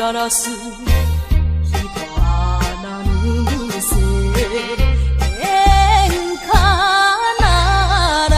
やらす人はなぬせ演歌なら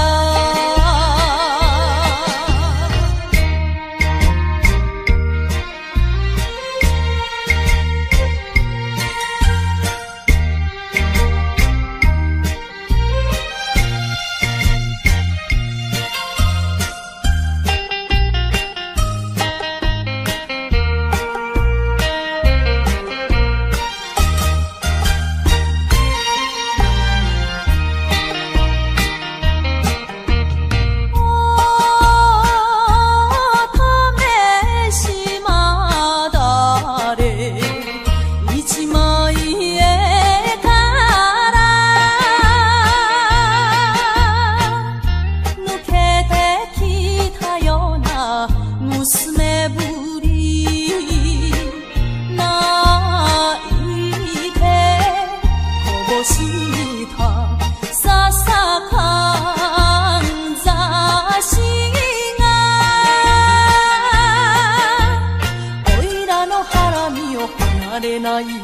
ないみん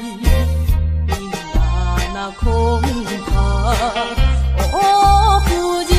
ななこんかお富士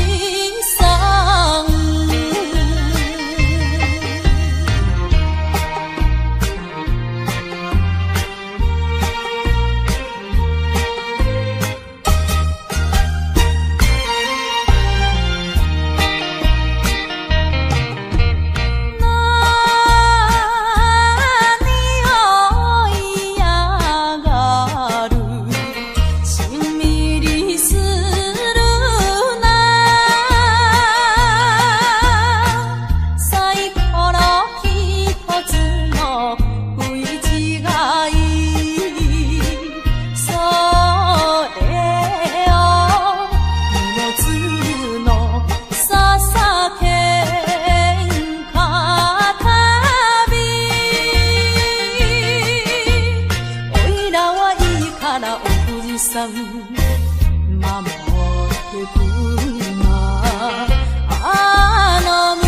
山守ってくんなあの娘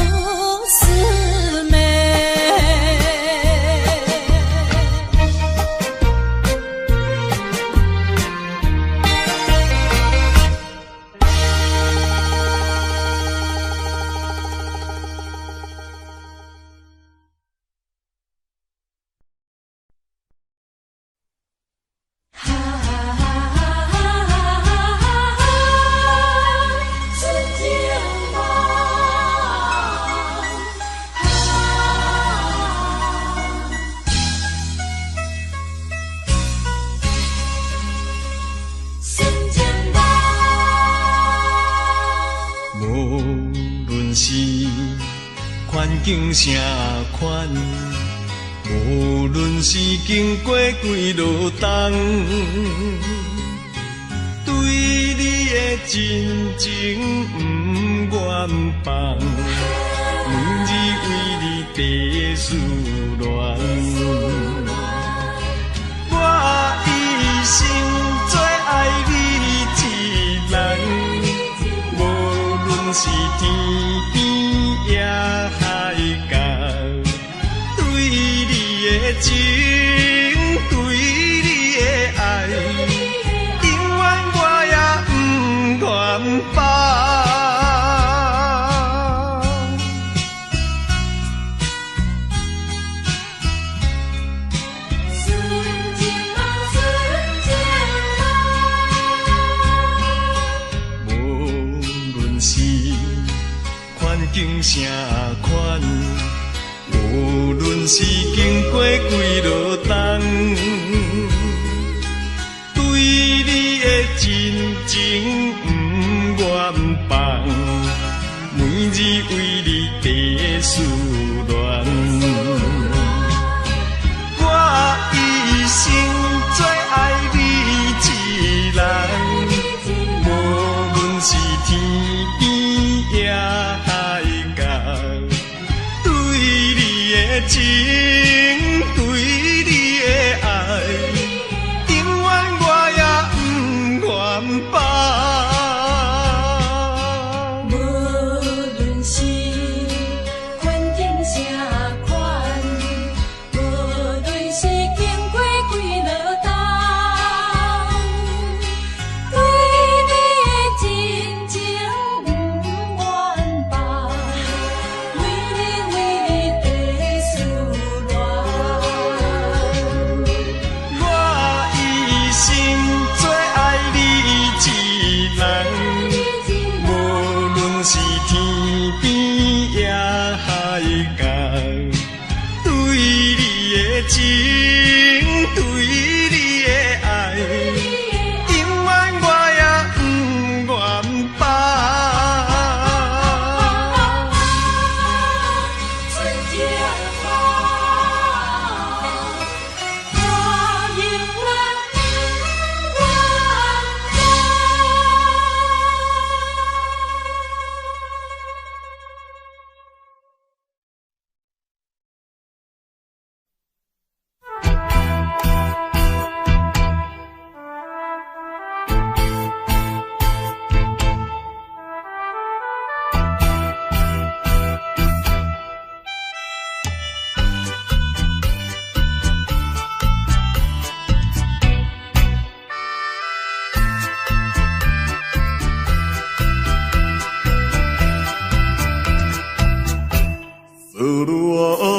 环境啥款，无论是经过几落冬，对你的真情不愿放，每日为你地思恋，我一生最爱你一人，无论是天边也海角，对你的情，对你的爱，永远我也不愿放。境啥款，无论是经过几落冬，对你的真情不愿放，每日为你地思恋，我一生最爱你一人，无论是天边也情对你的爱，永远我也不愿放。无论是环境啥款，无论是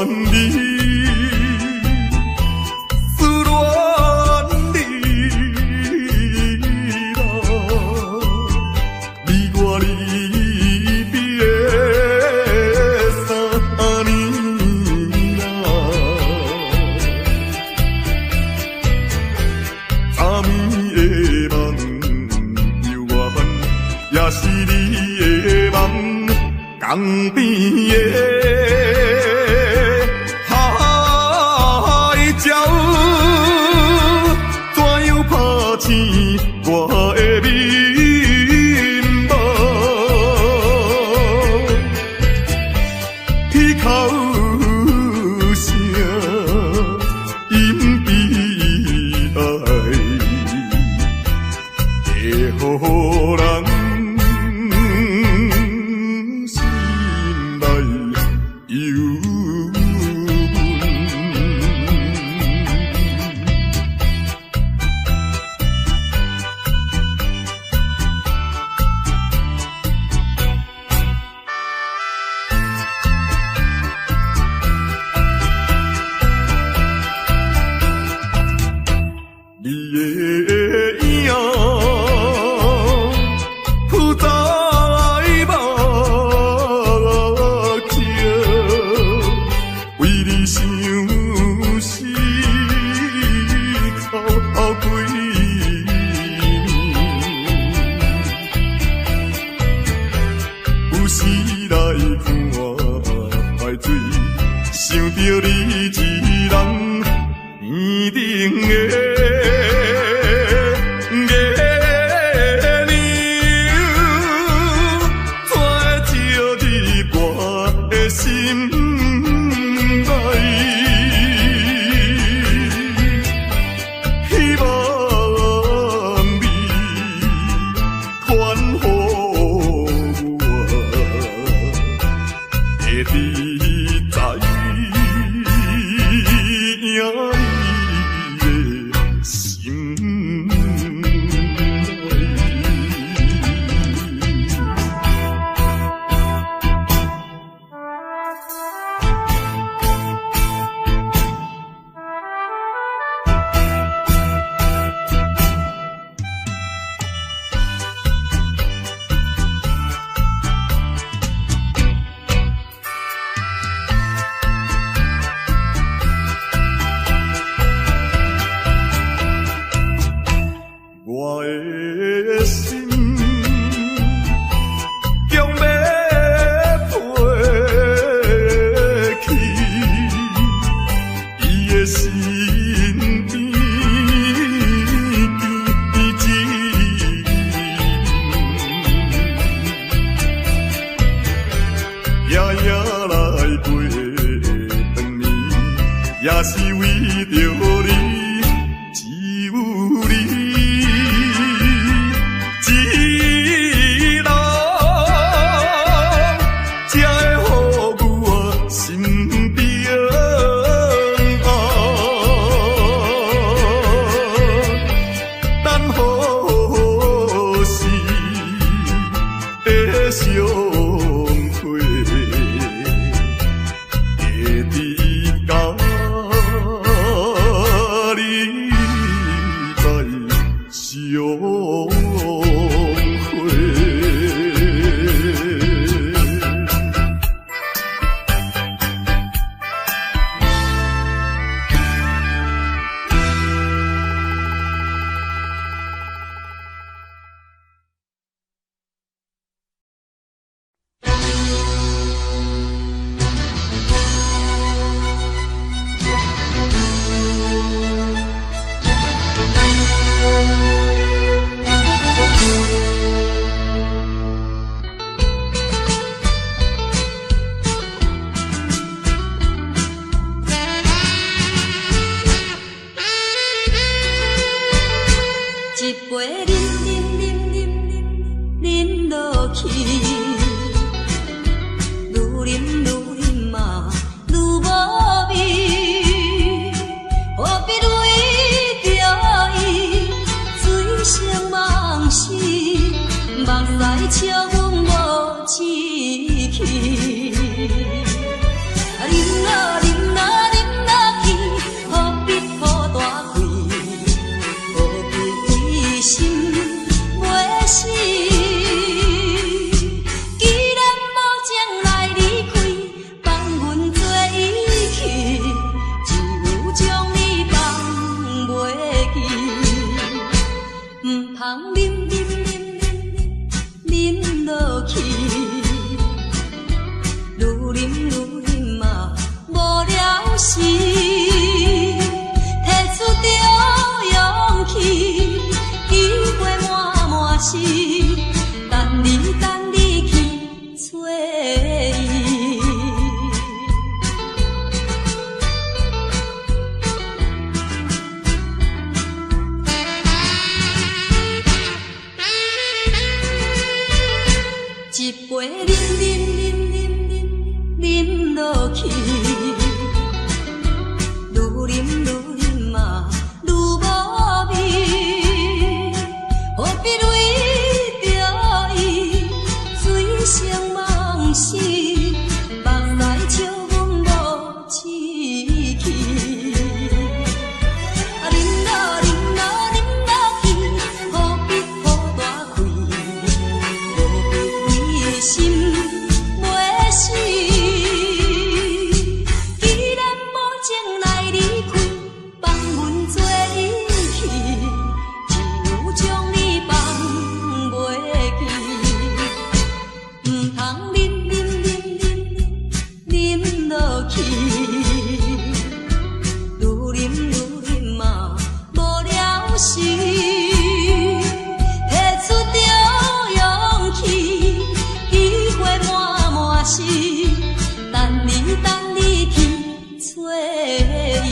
你，思恋你啦，你我离别3年啦，昨暝的梦犹原也是你的梦，江边的海鸟，怎样拍醒我的面目？铁口声隐悲哀，会予人心内忧你的影浮在目镜，为你想思哭几年，有时来看海水，想着你一人圆顶的。心内，希望你传予我，会知在影你的心内。我的心强要飞去，伊的身边一夜夜来过长年，也是为着你，只有你。相会，会知甲你再相会。做伊。一杯啉落去，愈啉嘛愈无味，何必为着伊醉生梦死，目来笑阮无志气。啉落去，何必抱大开？心袂死，既然无情来离开，放阮做伊去，只有将你放袂记。毋通啉落去，愈啉嘛无了时，摕出着勇气。是等你去找伊。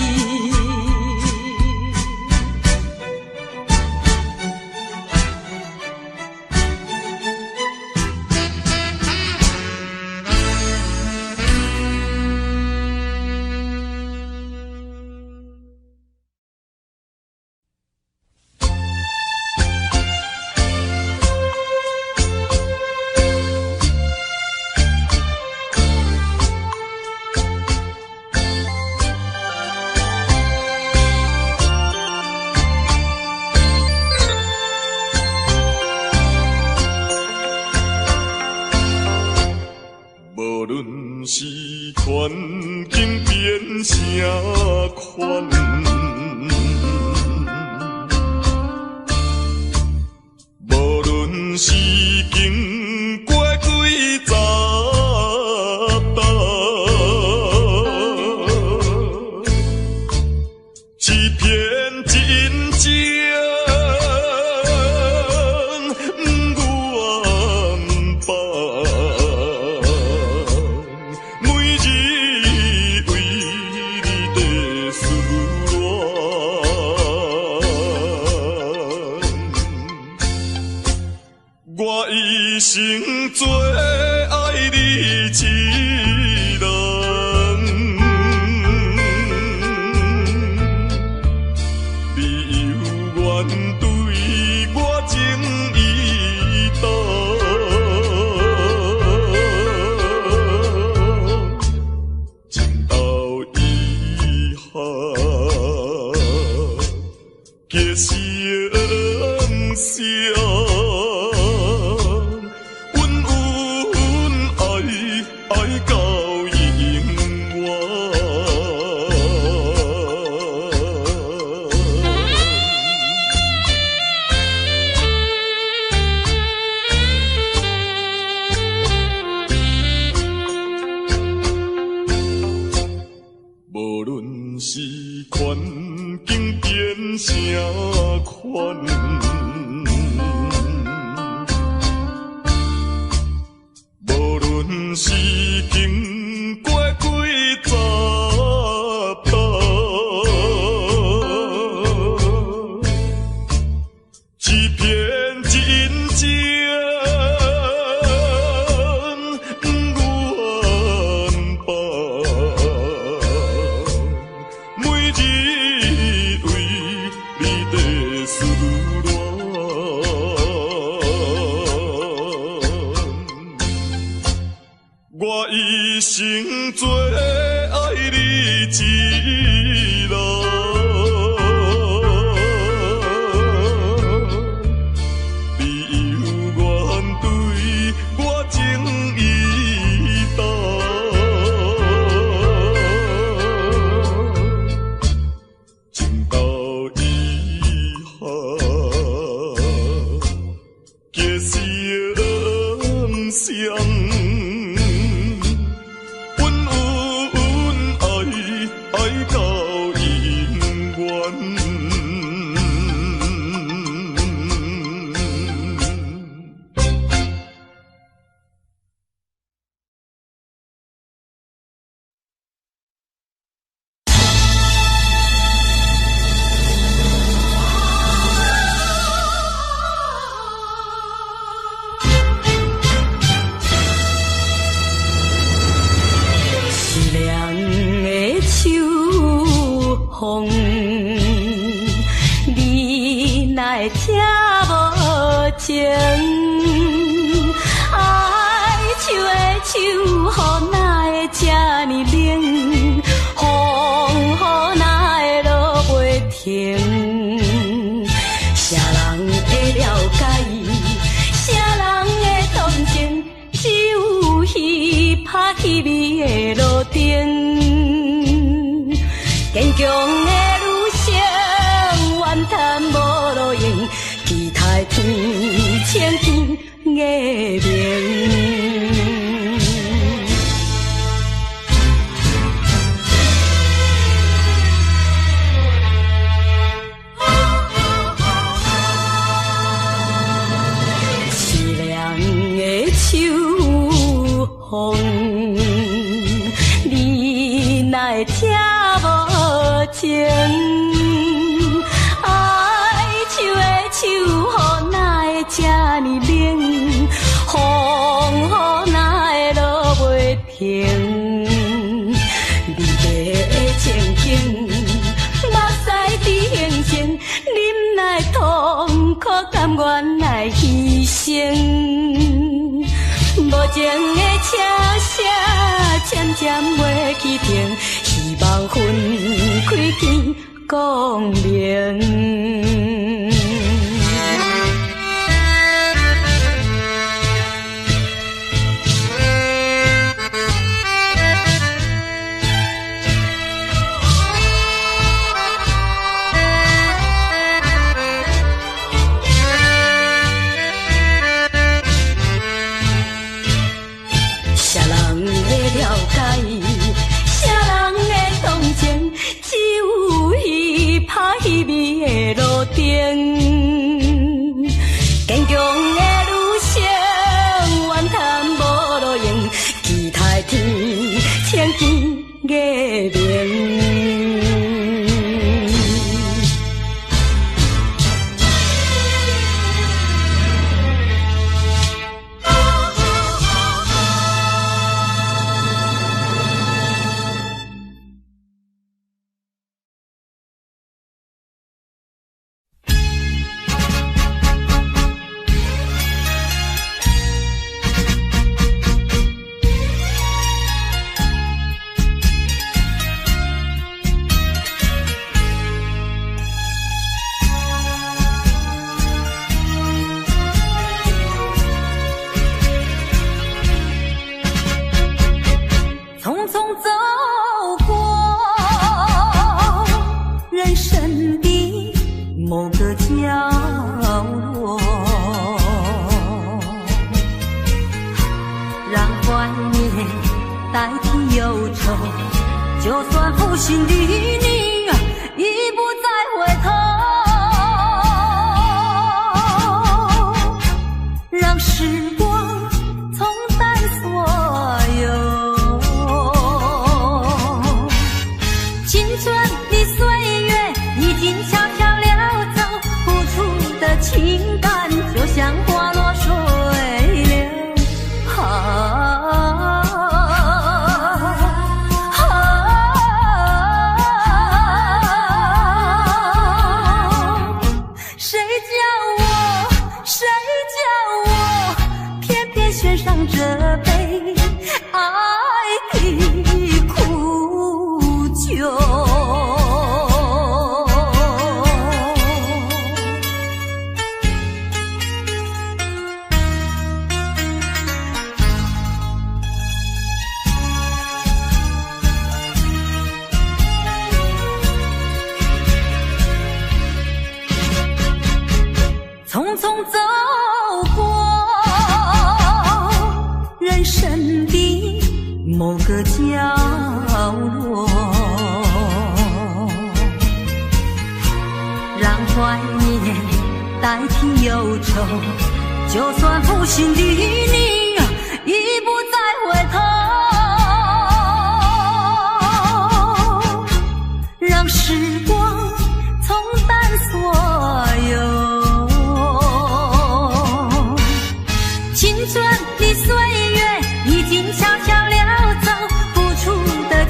无论是环境变啥款，无论是经过几十担，欺骗真情。我一生做爱你一人，你犹原对我情意重，情到以后结成伤。爱到永远，无论是环境变啥款。是经过几十担，欺骗真情，不愿放，每日为你在思恋。我一生做爱你一人，你犹原对我情意重，情到以后结成伤。爱到风，你哪会听无情？爱树的手，雨哪会这呢冷？风哪会落袂停？啥人会了解伊？啥人会同情？只有彼拍彼味的路灯。坚强的女性，怨叹无路用，期待天青天月明。凄凉的秋风，你哪会听无情？爱树的手，雨哪会这呢冷？风哪会落袂停？离别的情景，目屎滴形成，忍耐痛苦，甘愿来牺牲。无情的车声渐渐袂去停，希望分开天光明。啥人会了解伊？啥人会同情？只有彼拍彼味的路灯。坚强的女性，怨叹无路用，期待天青天月明。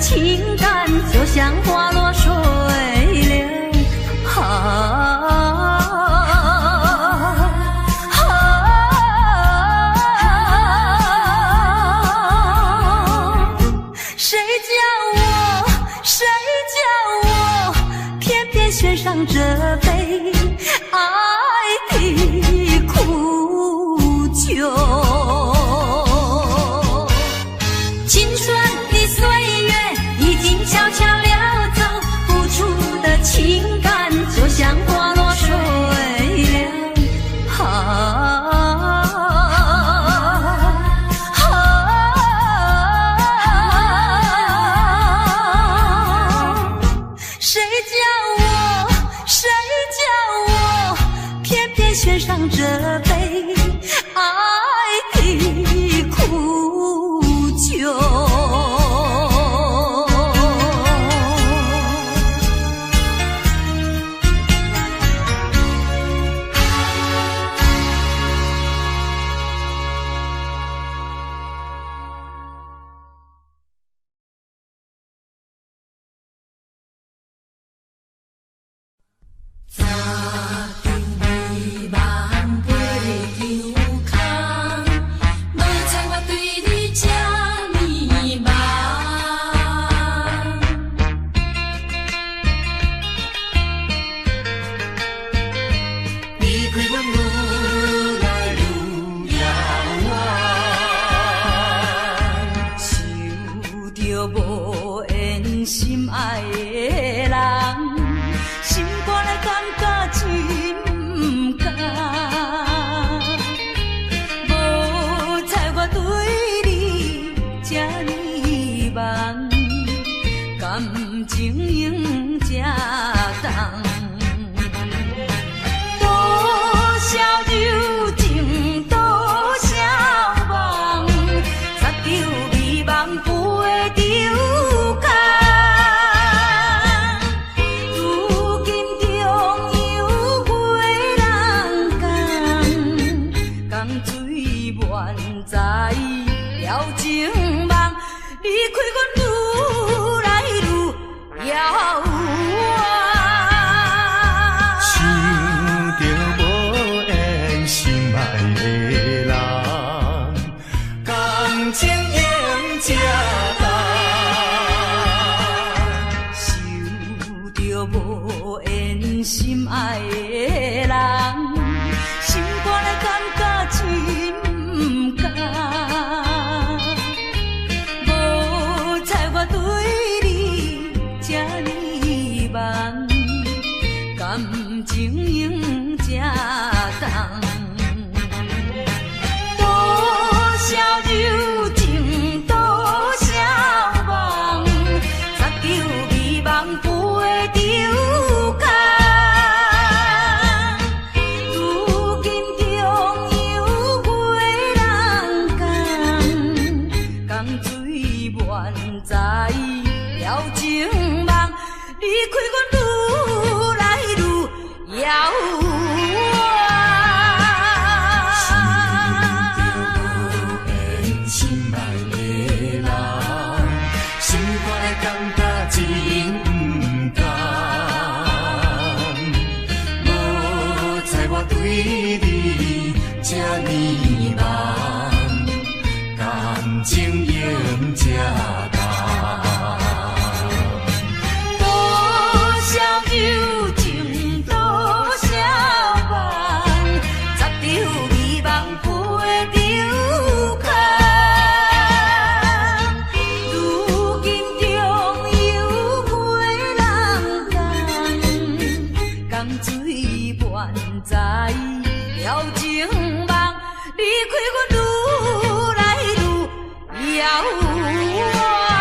情感就像花落水献上这杯爱的苦酒。青春的岁月已经悄悄溜走，付出的情感就像花落水流。献上这杯爱的苦酒。离开阮愈来愈遥远。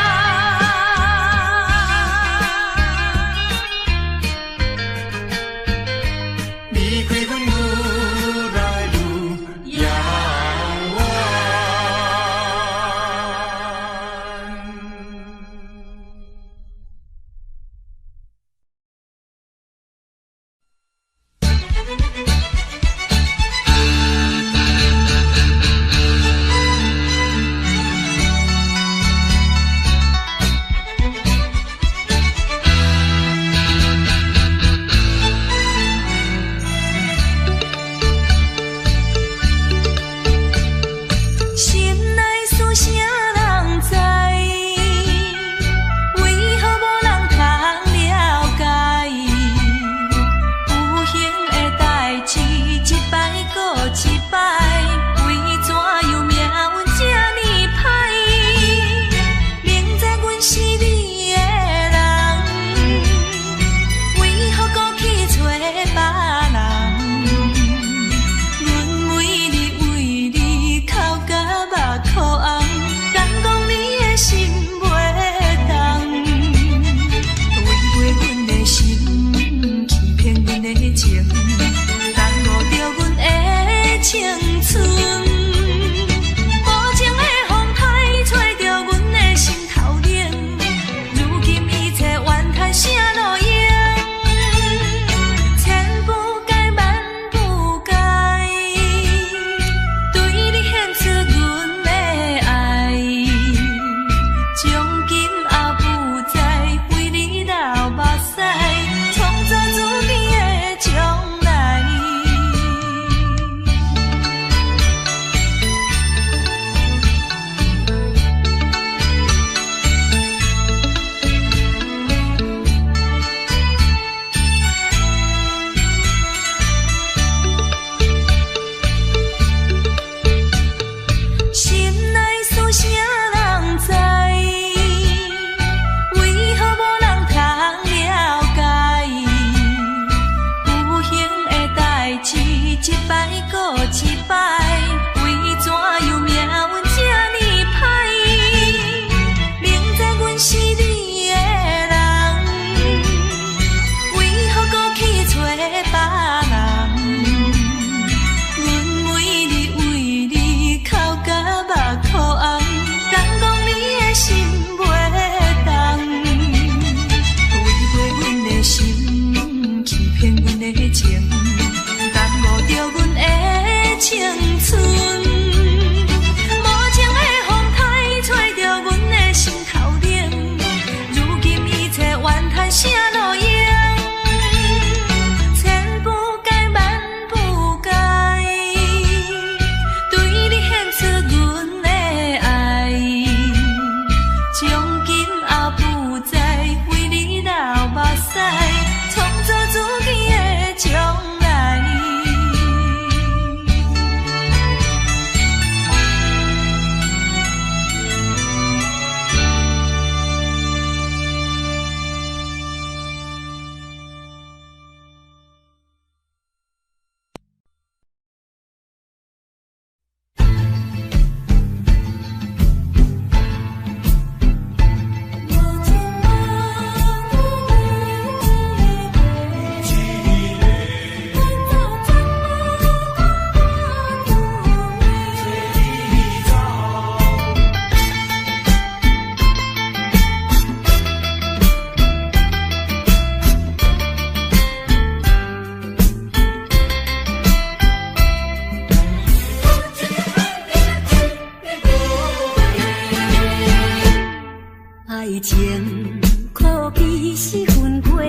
爱情可比是分过过，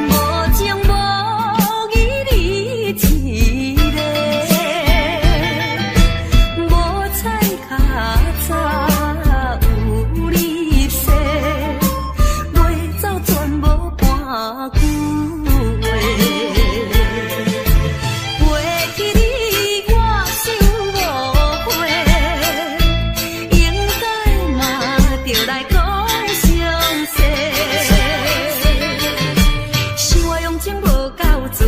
无情无义你一个，无彩较早有你说，袂走全无半句话。袂记你我想误会，应该嘛着来讲详细。是我用情无够多，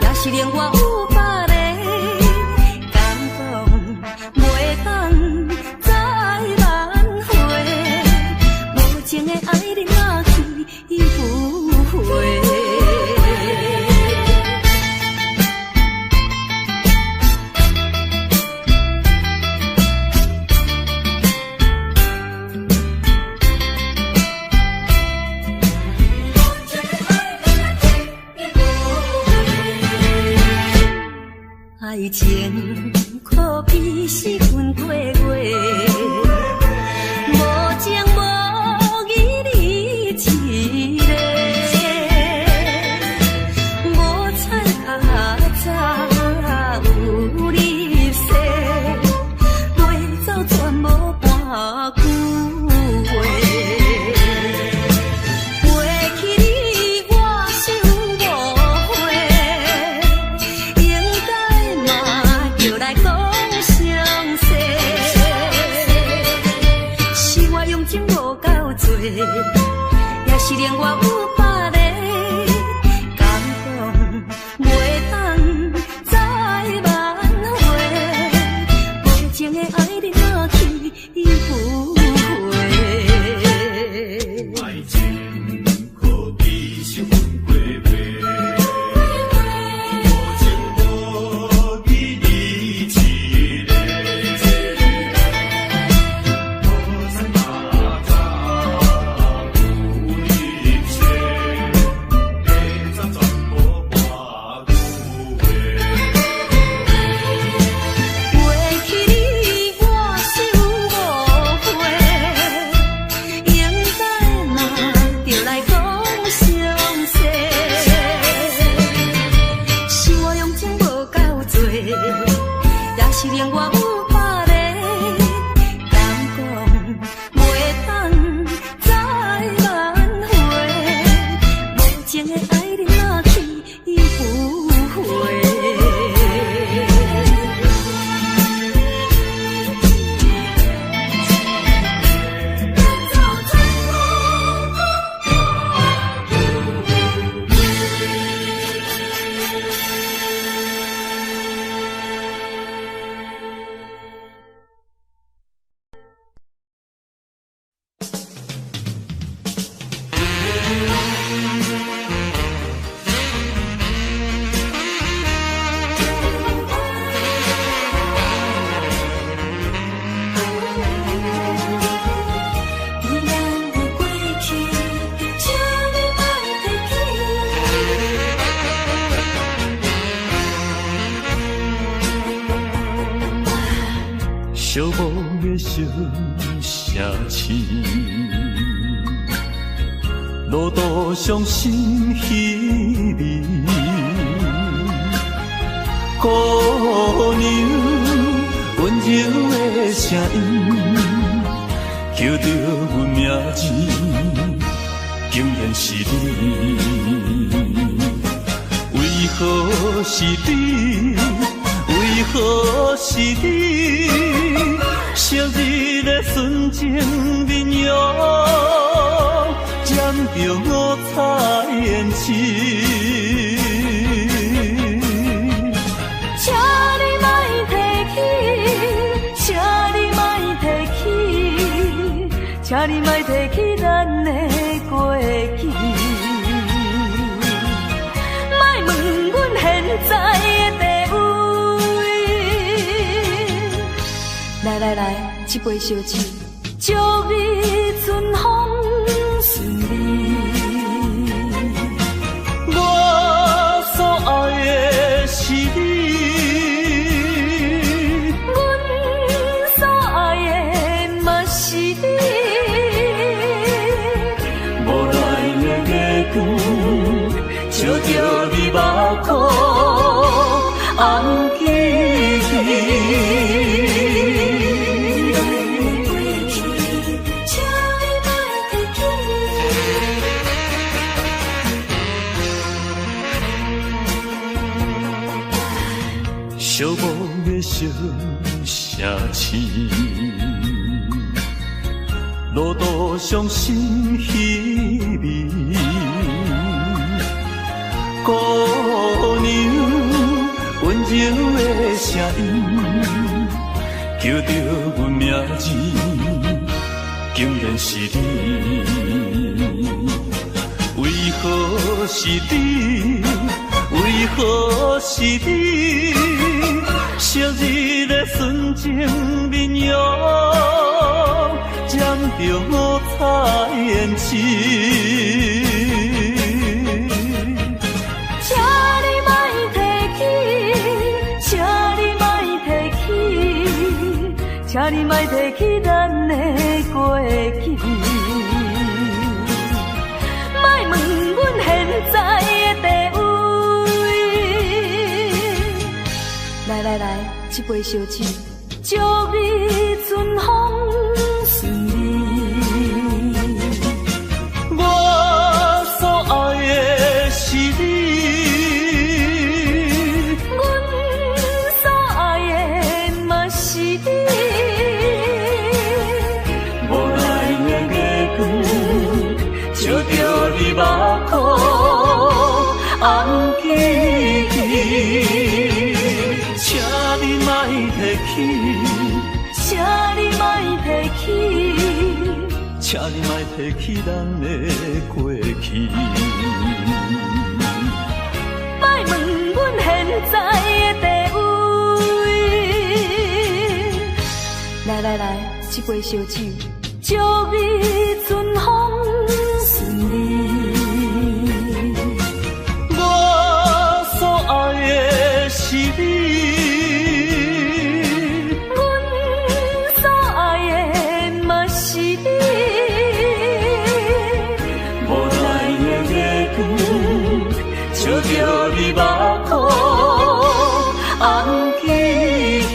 也是令我有百个感动，袂当再挽回。无情的爱你若去不回。爱情可比是分过过，无情无义你一个，无彩较早有你说，袂走全无半句话。袂记你我想误会，应该嘛着来讲详细。是我用情无够多，也是令我有百个感动，袂当再挽回。无情的爱你若去不回。爱情可比是分过过，无情无义你一个，无彩较早有你说，会走全无半句话。袂记你我想误会，应该嘛着来讲详细。是我用情无够多，也是令我有百个感动，袂当再挽回。无情的爱你若去不回。寂寞的小城市，路途上心稀微，姑娘温柔的声音，叫着阮名字，竟然是你。为何是你？为何是你？昔日的纯情面容，染着五彩胭脂。请你莫提起，请你莫提起，请你莫提起咱的过去，莫问阮现在的地位。来来来，一杯烧酒，祝你春风顺利。我所爱的是你，阮所爱的嘛是笑着你目眶红记记。寂寞的小城市，路途上心稀微，姑娘温柔的声音，叫着阮名字，竟然是你。为何是你？为何是你？昔日的纯情面容，染着五彩胭脂。请你莫提起，请你莫提起，请你莫提起咱的过去。莫问阮现在的地位。来，这杯烧酒，祝你春风顺利。我所爱的是你，阮所爱的嘛是你。无奈的月光，笑着你目眶红记记。请你莫提起，请你莫提起，请你莫提起咱的过去。莫问阮现在的地位。来，这杯烧酒，祝你春风顺利。我所爱的是你。笑着你目眶红记记。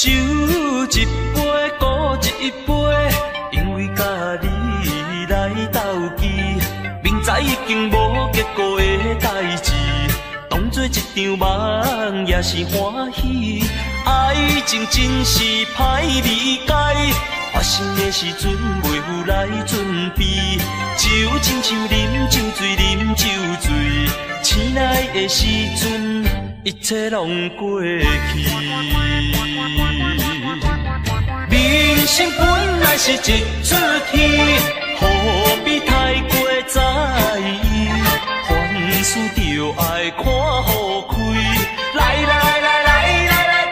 酒一杯，孤一杯，因为甲你来斗记，明知已经无结果的代志，当作一场梦也是欢喜。爱情真是歹理解，发生的时阵袂有来准备，就亲像啉酒醉，啉酒醉，醒来的时阵，一切拢过去。人生本来是一出戏，何必太过在意？凡事就爱看好开。来，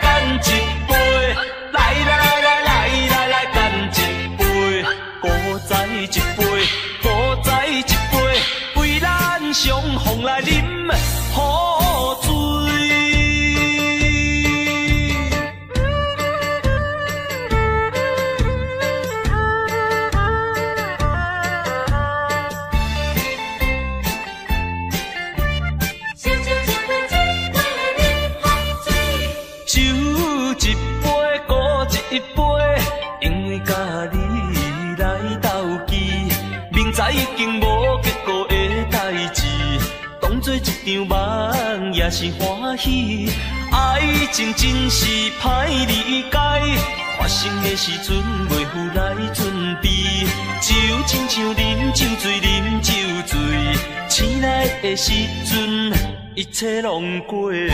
干一杯！来，干一杯！古再一杯，为咱相逢来饮好醉。已经无结果的代志，当作一场梦也是欢喜。爱情真是歹理解，发生的时阵袂有来准备，就亲像啉酒醉，啉酒醉，醒来的时阵，一切拢过去。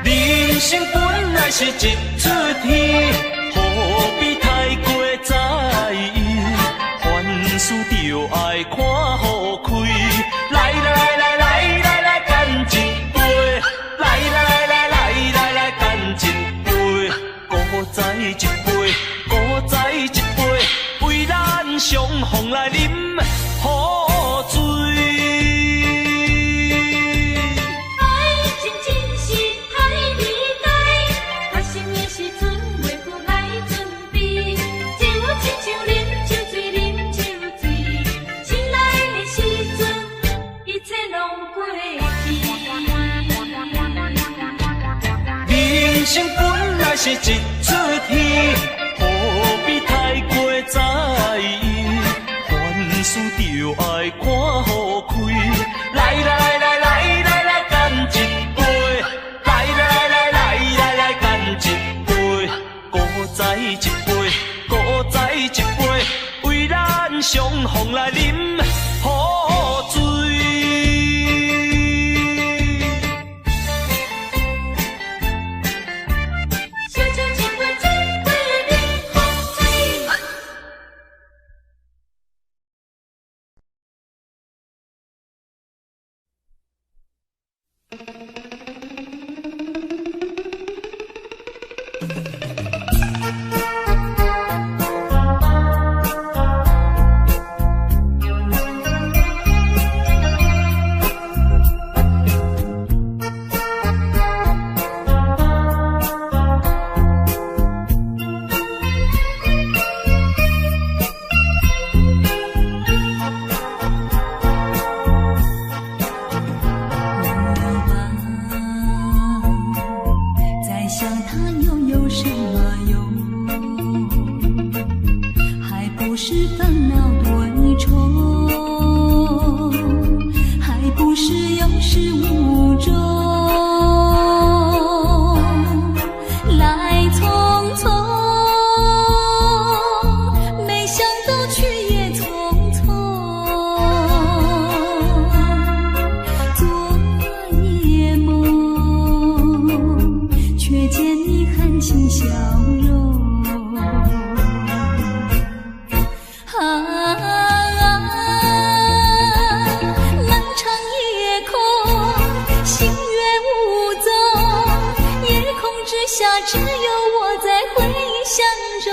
人生本来是一出戏，何必太过在意？凡事就爱看好开。来来来来来来来，干一杯！来来来来来来来，干一杯！古早一杯，古早一杯，为咱相逢来饮好醉。人生本来是一出戏，何必太过在意？凡事就爱看好开。来来来来来来，干一杯！来来来来来来，干一杯！古早一杯，古早一杯，为咱相逢来饮好醉。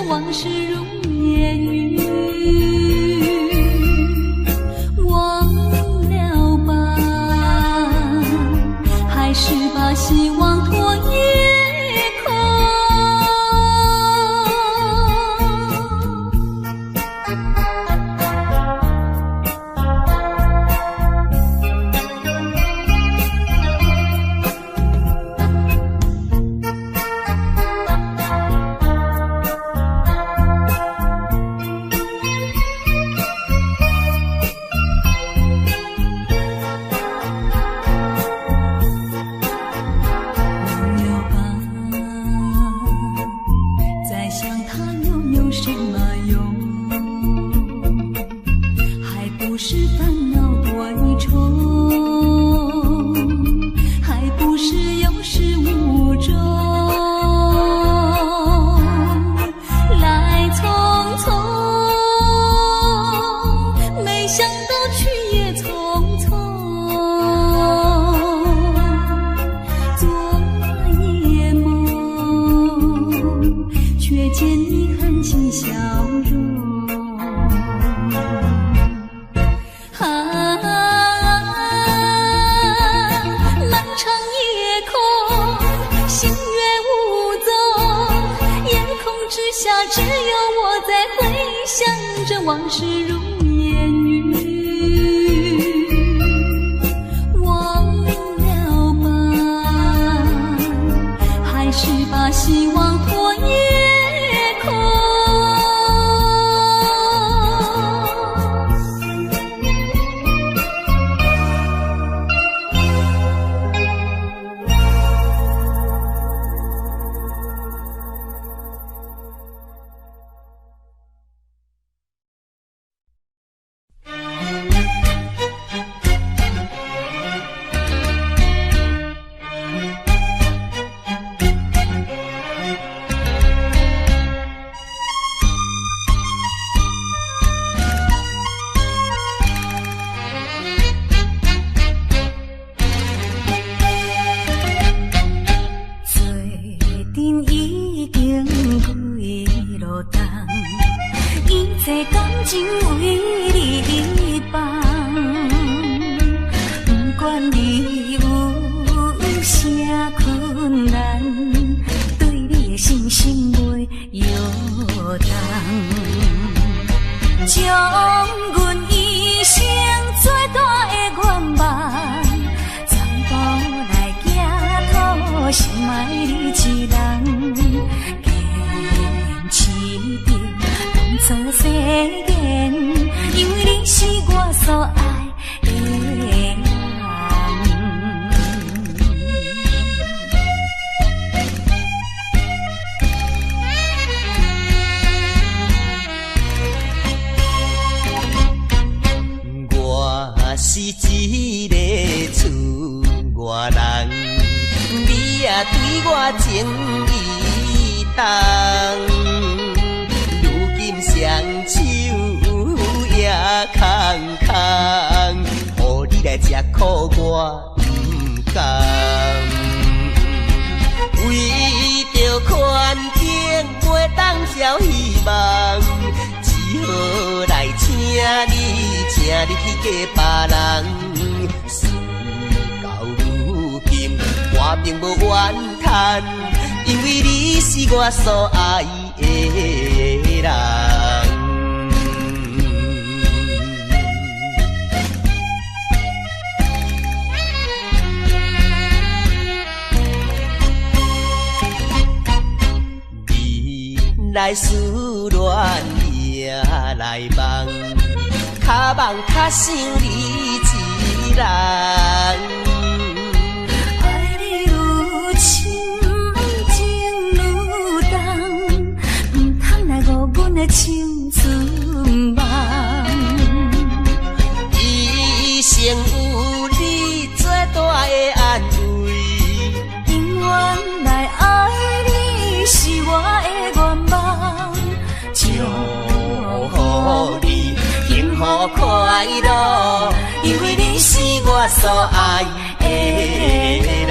往事如烟云，忘了吧，还是把希望托夜空。只有我在回想着往事如烟云，忘了吧，还是把希望托夜空。情为你放，不管你有啥困难，对你的心心袂摇动，将阮一生最大的愿望，全部来寄托心爱你一人，坚持着当作誓言，因为你是我所爱的人。我是一个厝外人，你也对我情意重，如今双手也空空，予你来吃苦我不甘，为着环境袂当消希望，只好来请你去嫁别人。事到如今，我并无怨叹，因为你是我所爱的人。你来思恋也来梦，较梦较想你一人。爱你愈深，情愈重，唔通来误阮的青春梦。一生有你最大的安慰，永远来爱你是我的愿望。祝你幸福快乐，因为你是我所爱的人。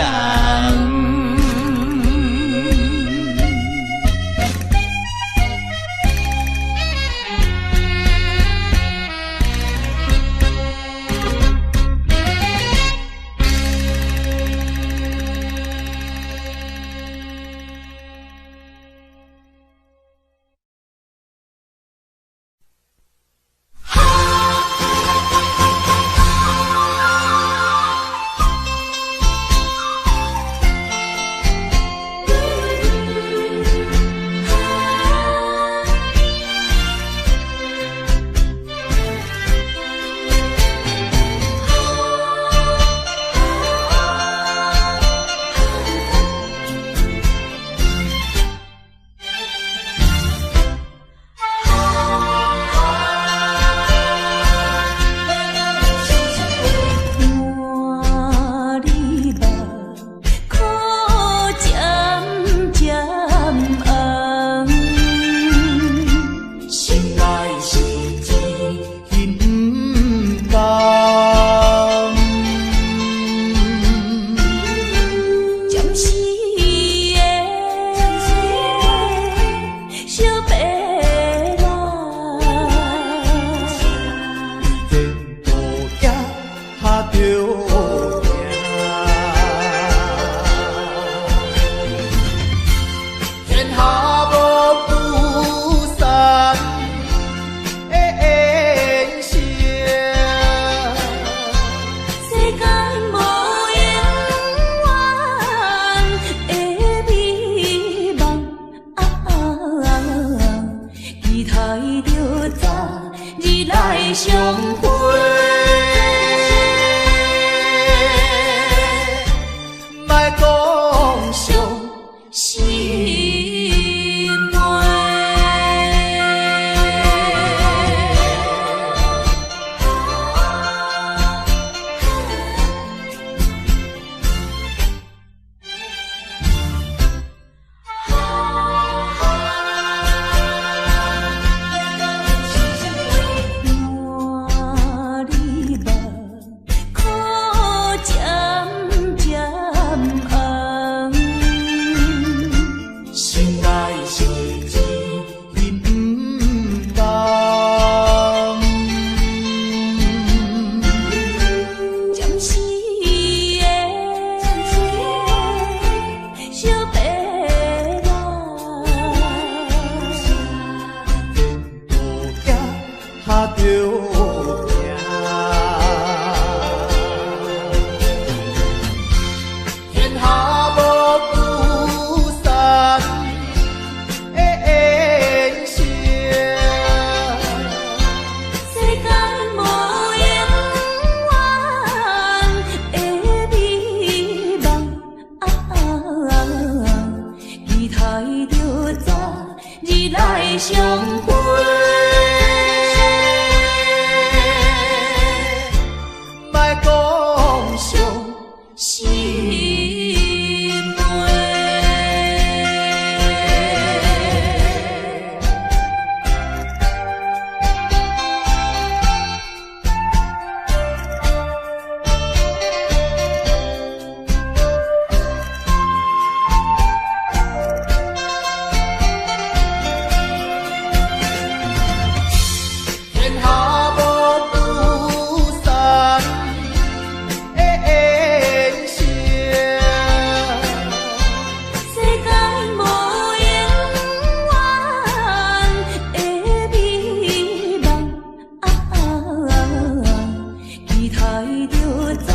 着昨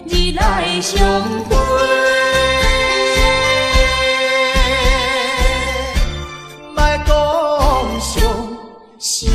日来相会。莫讲伤心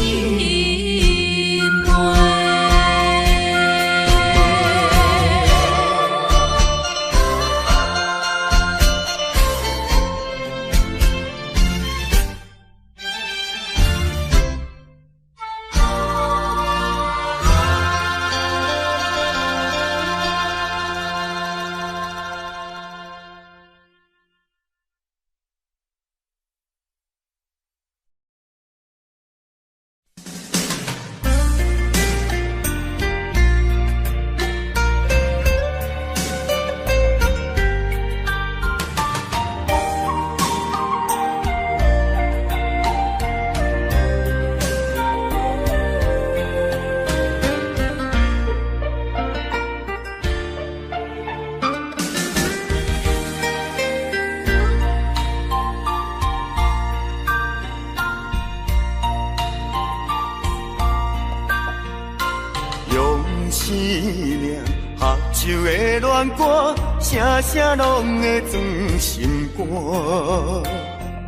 思念合唱的恋歌，声声拢会钻心肝。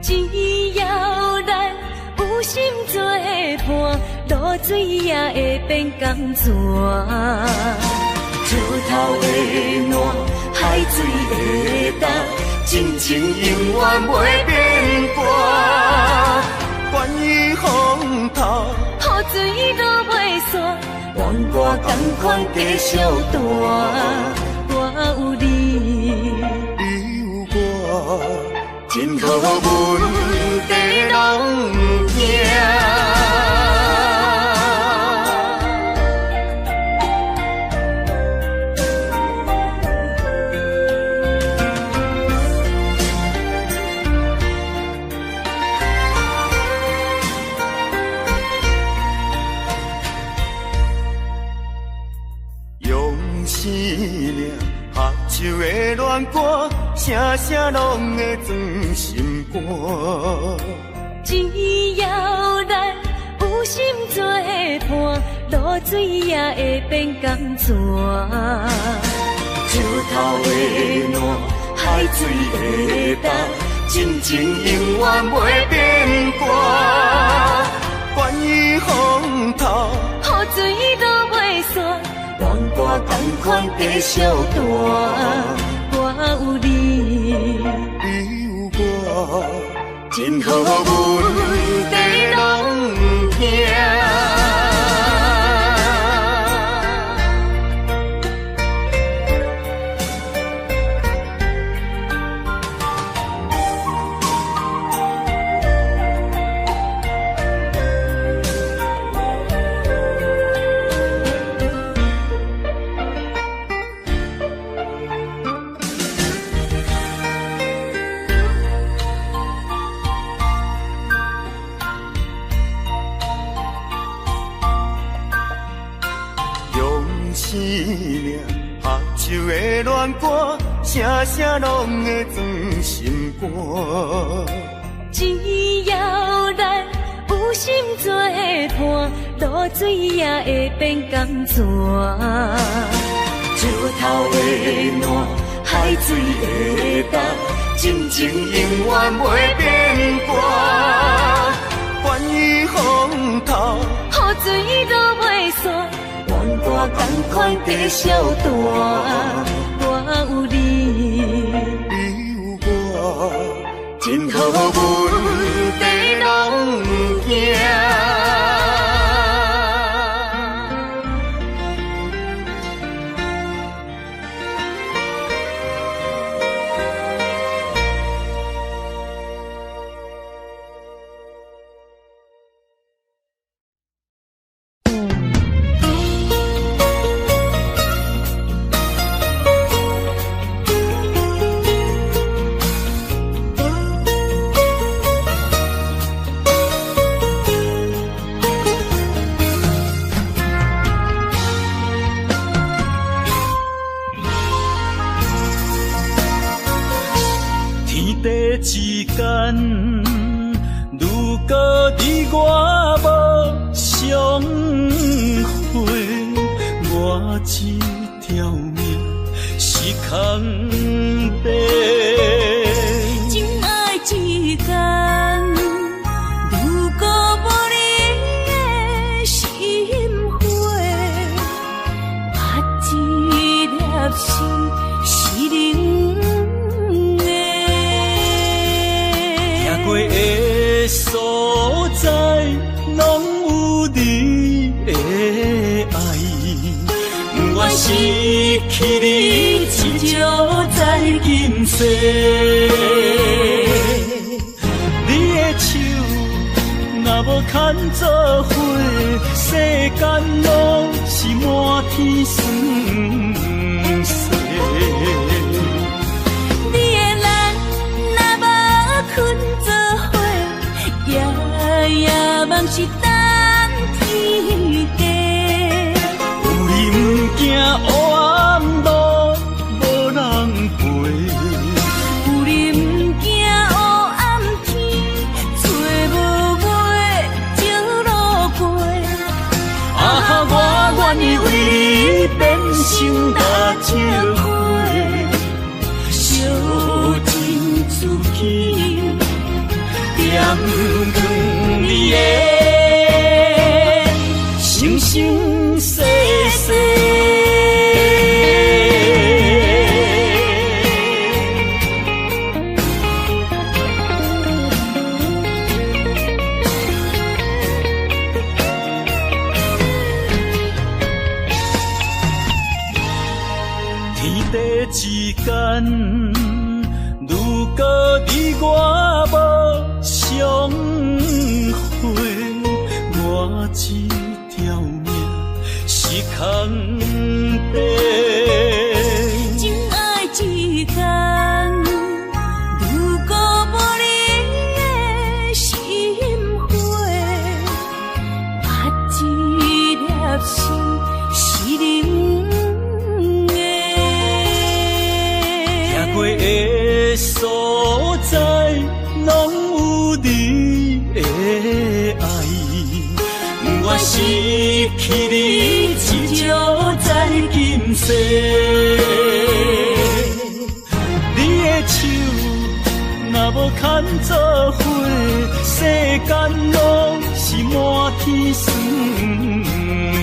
只要咱有心作伴，露水也会变甘泉。石头的暖，海水的干，真情永远袂变卦。关于风头，雨水都袂散。愿我同款继续大，我有你，你有我，真好阮地拢行。思念合唱的恋歌，声声拢会钻心肝。只要咱有心作伴，露水也会变甘泉。石头的暖，海水的干，真情永远袂变卦。关于风头，雨水都袂散。愿我同款继续大，我有你，你有我，真好阮地拢行。思念合唱的恋歌，声声拢会钻心肝。只要咱有心作伴，露水也会变甘泉。石头的暖，海水的干，真情永远袂变卦。关于风头，雨水都袂散。愿我同款继续大，我有你，你有我，真好阮地拢行。之间，如果你我无相会，我一条命是空白。情爱之间，如果无你的心花，我一粒心是冷的。行过的所在，拢有你的爱。不愿失去你，只少在今世。你的手若无牵做伙，世间拢是满天酸涩。你的人若无困做伙，夜夜梦是等天家。有你不惊黑暗路无人陪，有你不惊黑暗天，找无尾情路过。啊，我愿意为你变心搭这花，烧尽自己，点光你的生生世世。之间，如果你我无相会，我一条命是空白。情爱之间，如果无你的心花，我一粒心是冷的。行过的所在，拢有你的爱。不愿失去你，只少在今世。你的手若无牵做伙，世间拢是满天酸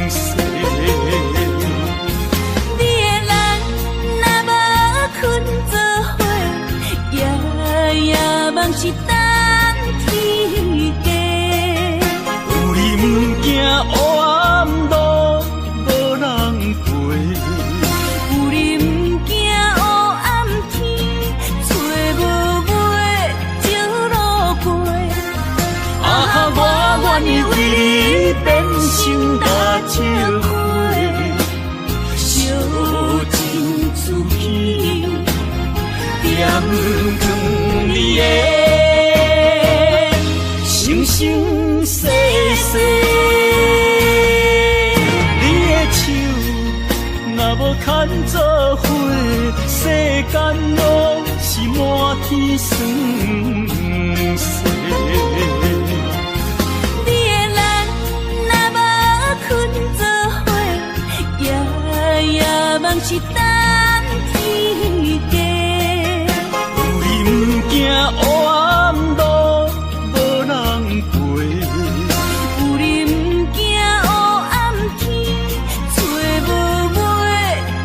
涩。你的人若无困做伙，夜夜梦是等天家。有你不惊黑暗路无人陪，有你不惊黑暗天，找无尾情路过。啊，我愿意为你变心搭这花，烧尽自己，点光你的生生世世。你的手若无牵做伙，世间拢是满天酸涩。你的人若无困做伙，夜夜梦是等天家。有你不惊黑暗路无人陪，有你不惊黑暗天，找无尾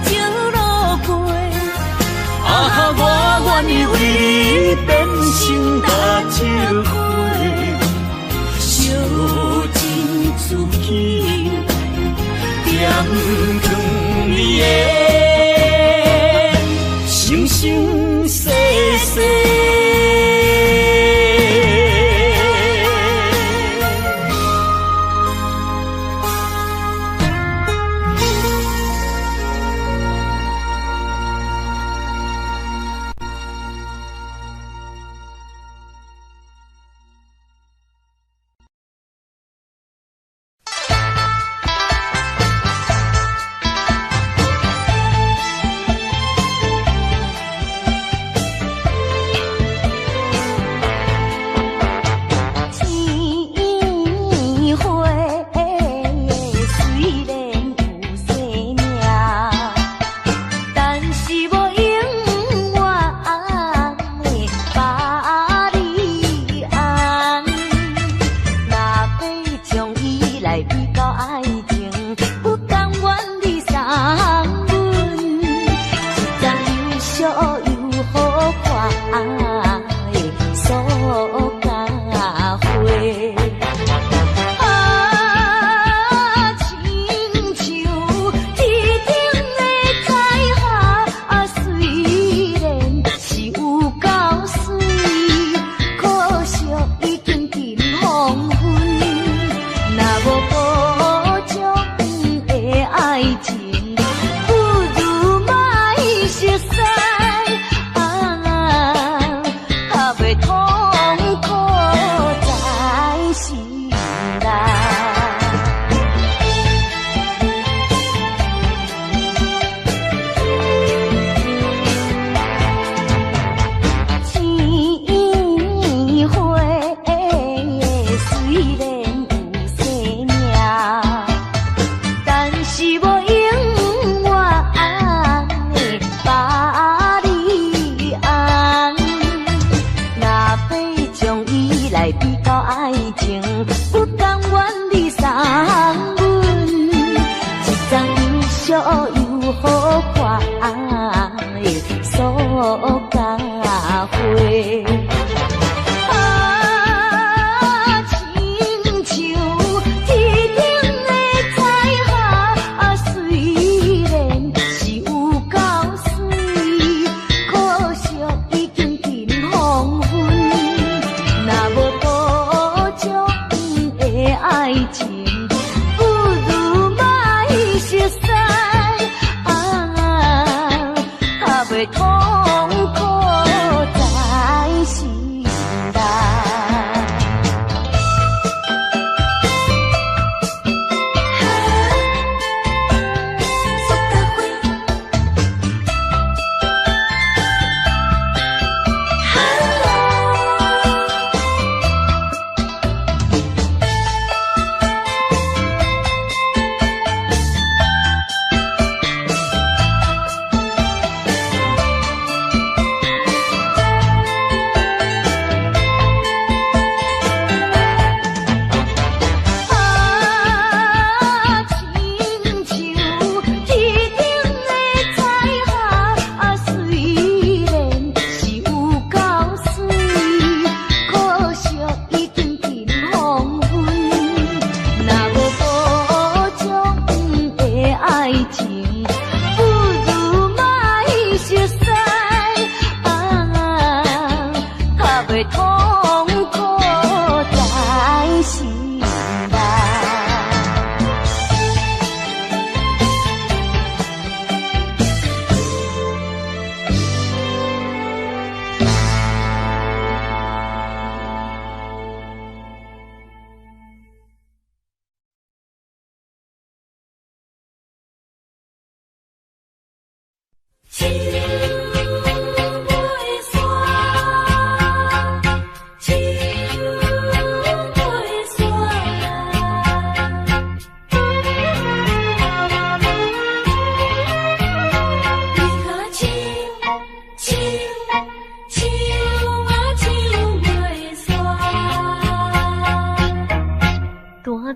情路过。啊，我愿意为你变心搭这花，烧尽自己，点光你的生生世世。惜又好看的苏家花。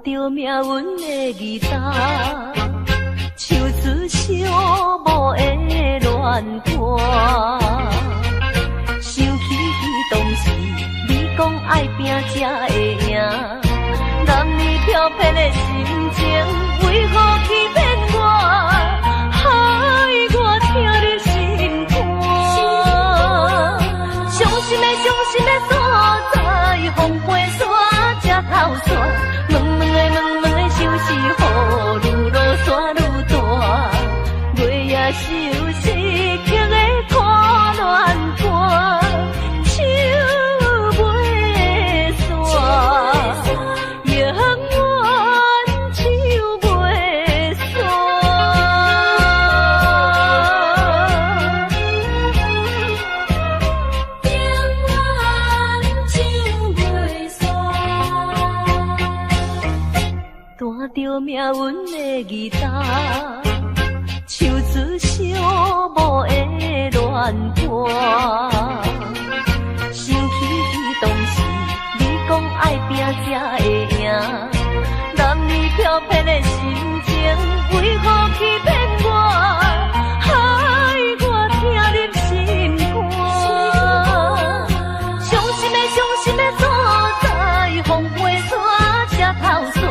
着命运的义答，唱出寂寞的乱歌。想起当时你讲爱拼才会赢，男女飘撇的心情，为何欺骗我，害我听你心肝？伤心的所在，风飞沙才透煞。问的想是雨愈落山愈大，月夜愁思曲的看乱歌，手袂煞，永远手袂煞。弹着命运的义答，唱出寂寞的乱歌。想起当时你讲爱拼才会赢，男女飘撇的心情，为何欺骗我，害我听入心肝？伤心的所在，风飞沙才透煞。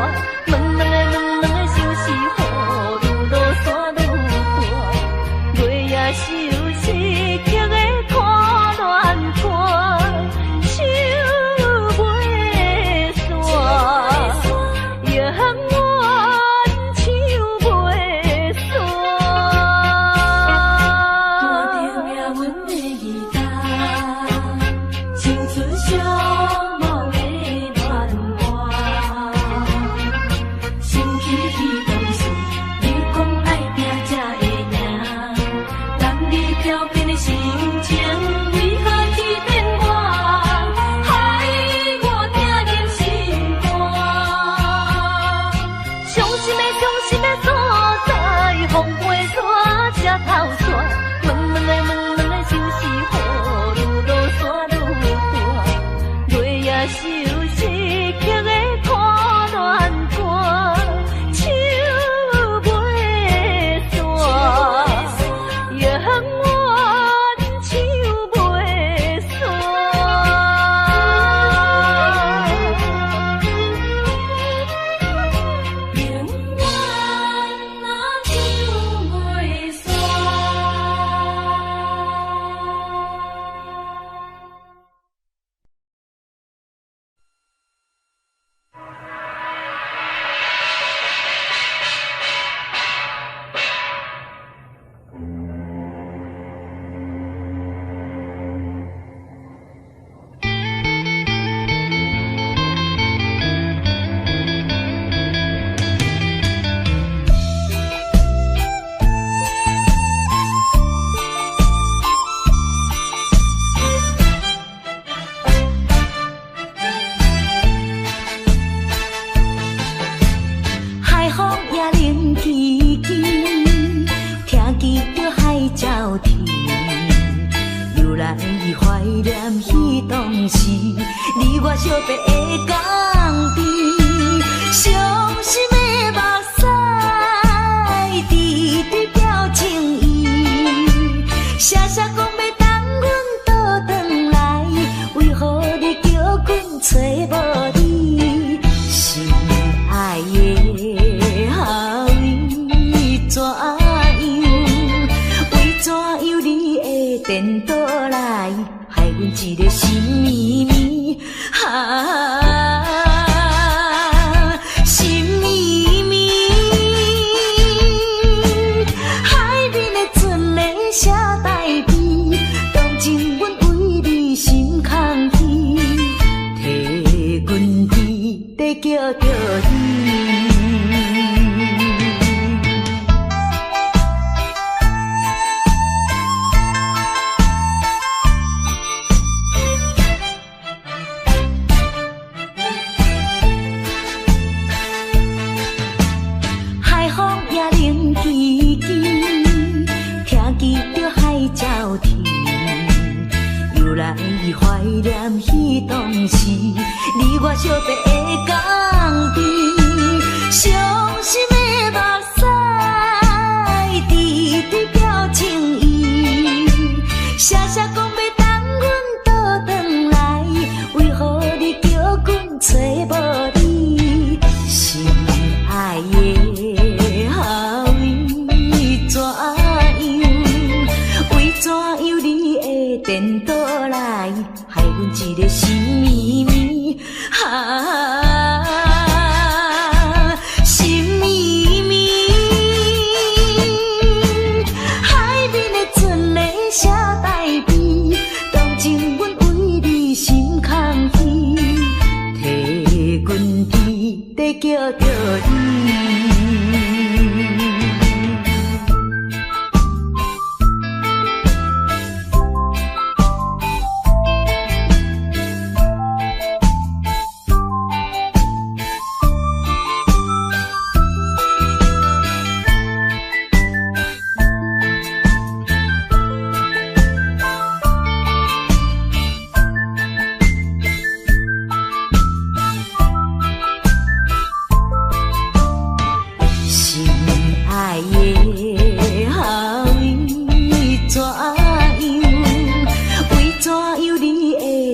怎样？为怎样你会颠倒来，害阮一个心绵绵心绵绵，海面的船咧写代笔，当真阮为你心空虚，替阮甜在叫着你。怀念彼当时，你我相白的港边，伤心的目屎，滴滴表情意，写写讲要等阮倒转来，为何你叫阮找无你？心爱的后为怎样？为怎样你会颠倒来？害阮一个心绵绵心绵绵，海面的船咧写代笔，当真阮为你心空虚，替阮甜在叫着你。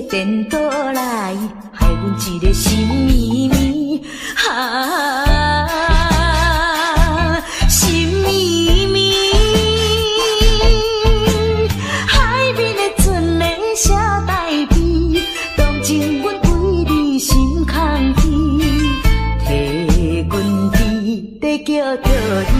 颠倒来，害阮一个心绵绵心绵绵，海面的船咧写代笔，当真阮为你心空虚，替阮甜在叫着你。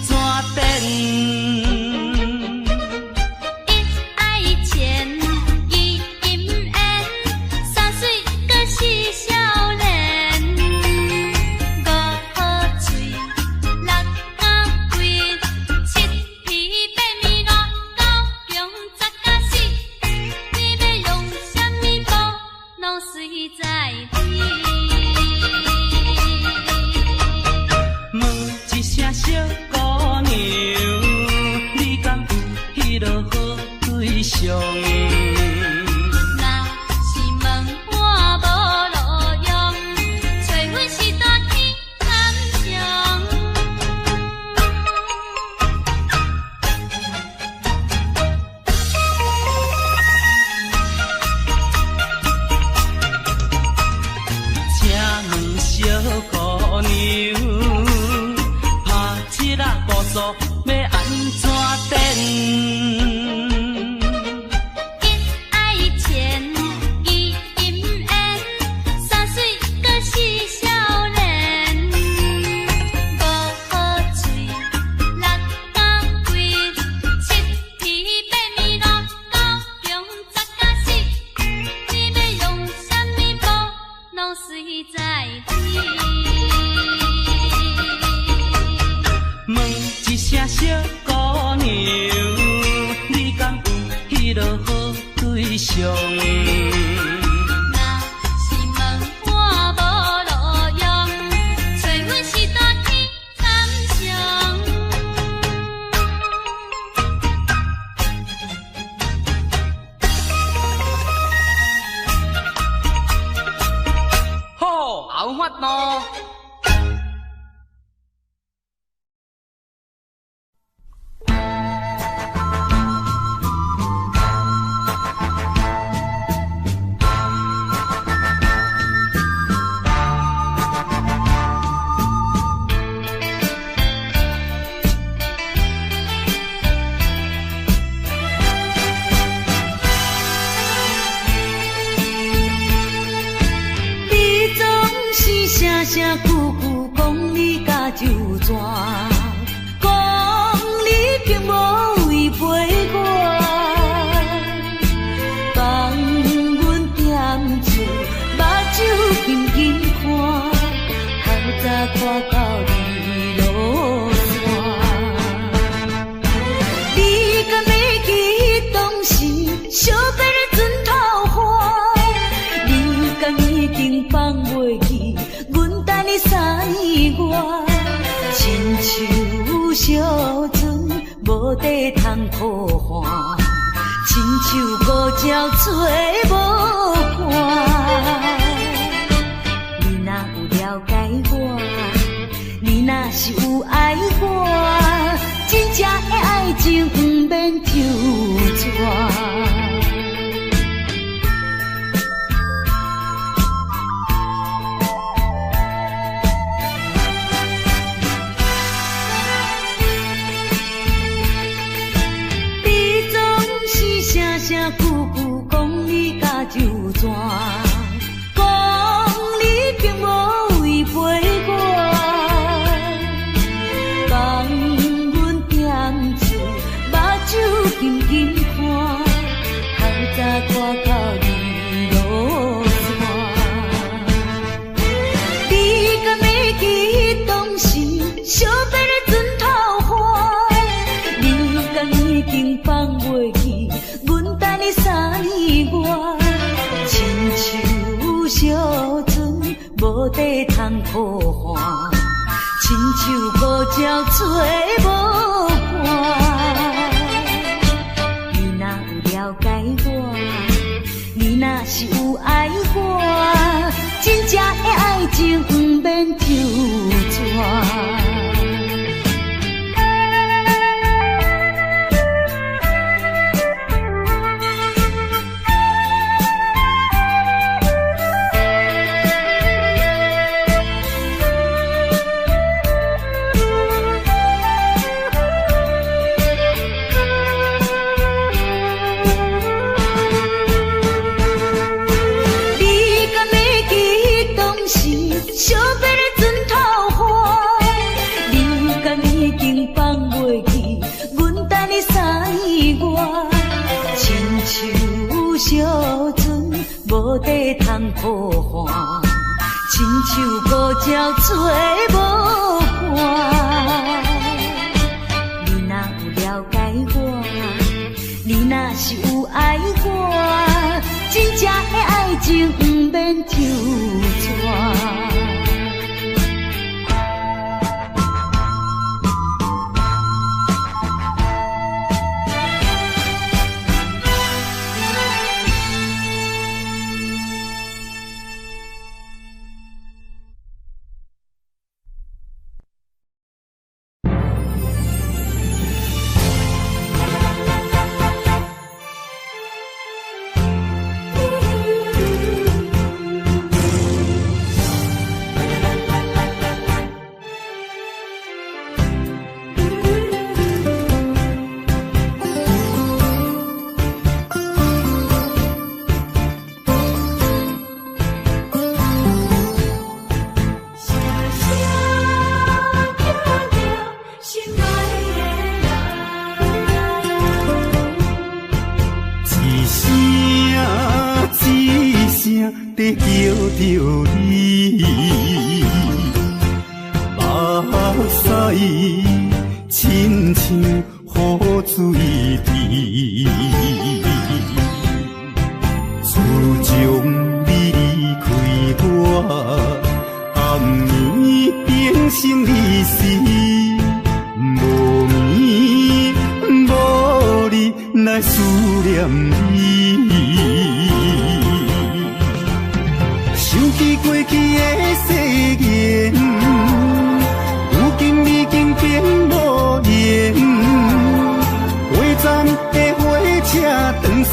怎等？一爱钱，伊姻缘，三岁阁是少年，五好嘴，六眼贵，七皮八面六九强十甲死，你要用什么补，拢随在天。问一声小姑娘，你敢有迄落好对象？若是问我无路用，找阮是大天参详。请问小姑娘，拍七啊步数要安怎等？一爱钱，伊姻缘，三岁阁是少年，五好嘴，六眼贵，七皮八面六九强十甲死，你要用什么补，拢随在天。问一声小姑娘，你敢有迄落好对象？若是问我无路用，找阮是大天参详。好，有法度。你总是声声句句讲你甲就全，讲你并无违背我，放阮踮厝，目睭紧紧看，透早看到日落山。你敢袂记当时相别的船头花？你敢已经放袂记，阮等你3年外，亲像小船无地通靠岸，亲像孤鸟找无伴。你若有了解我，你若是有爱我，真正的爱情不免纠缠。你总是声声句句讲你甲就全，讲你并无违背我，放阮踮厝，目睭紧紧看，透早看到日落山。你敢袂记当时相别的船头花？你敢已经放袂记，阮等你3年外，亲像小船无地通靠岸，亲像孤鸟找无伴。你若有了解我，你若是有爱我，真正的爱情不免纠缠。放袂去，阮等你3月外，亲像小船无底通靠岸，亲像孤鸟做无伴。你若有了解我，你若是有爱我，真正的爱情不免纠缠。在叫着你，目屎亲像雨水滴，自从你离开我，暗暝变成离死，无眠无日来思念你。想起过去的誓言，如今已经变无言。火站的火车，长线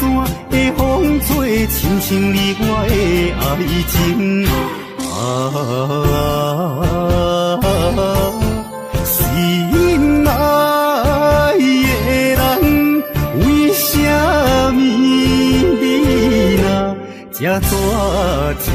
的风吹，亲像你我的爱情。心爱的人，为什么你若这绝情？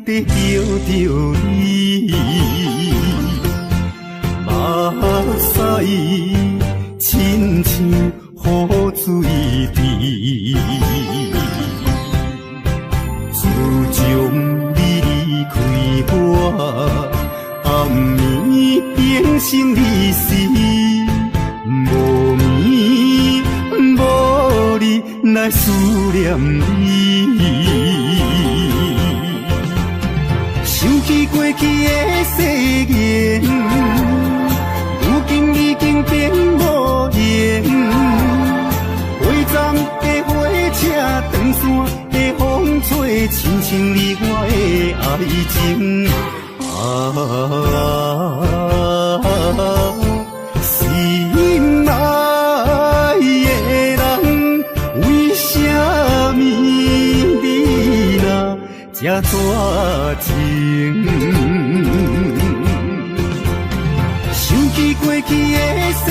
在叫着你，目屎亲像雨水滴，自从你离开我，暗暝变成离死，无眠无日来思念你。想起过去的誓言，如今已经变无言。火站的火车，长线的风吹，亲像你我的爱情。心爱的人，为什么你若这绝情？想起过去的誓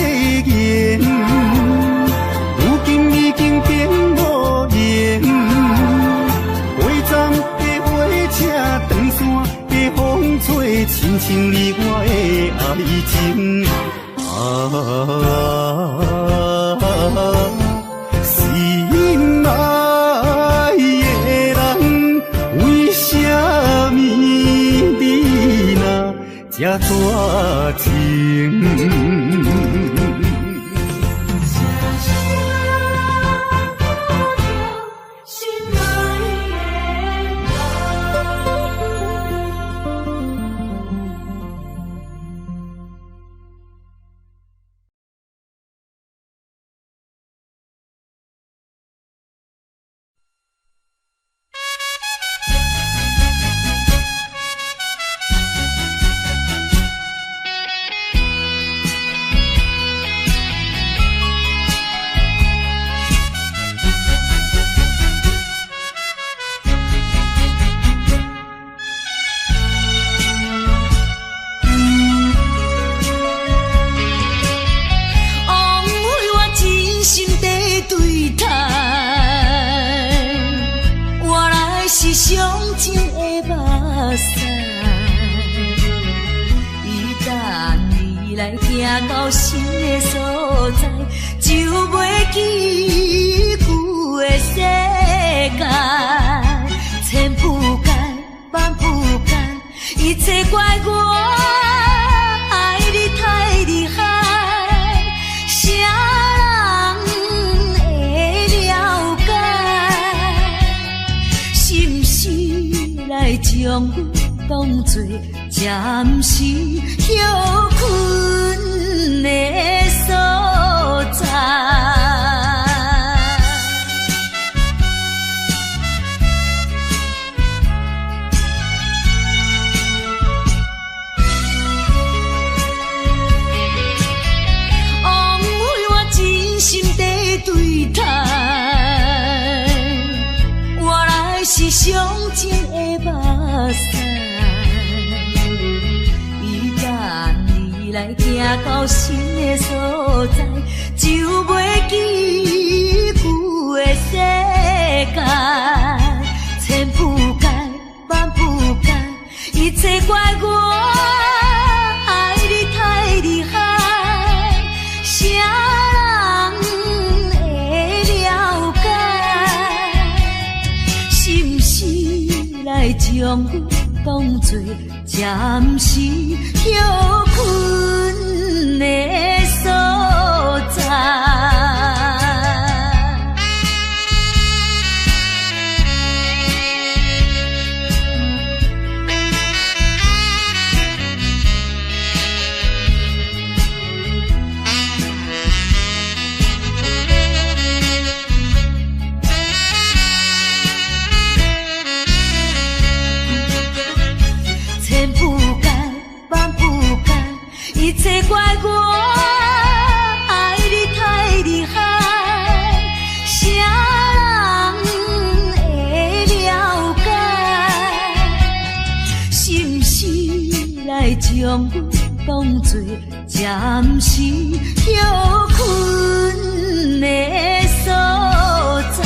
言，如今已经变无言。火站的火车，长线的风吹，亲像你我的爱情。心爱的人，为什么你若这绝情？是上情的目屎，伊等你来行到新的所在，就袂记旧的世界。千不甘，万不甘，一切怪我爱你太厉害，啥人会了解？是不是来将我当作暂时休困的所在？是上情的目屎，伊等你来行到新的所在，就袂记旧的世界。千不甘，万不甘，一切怪我爱你太厉害，啥人会了解？来将我当作暂时休困的所在。一切怪我爱你太厉害，啥人会了解？是不是来将我当作暂时休困的所在？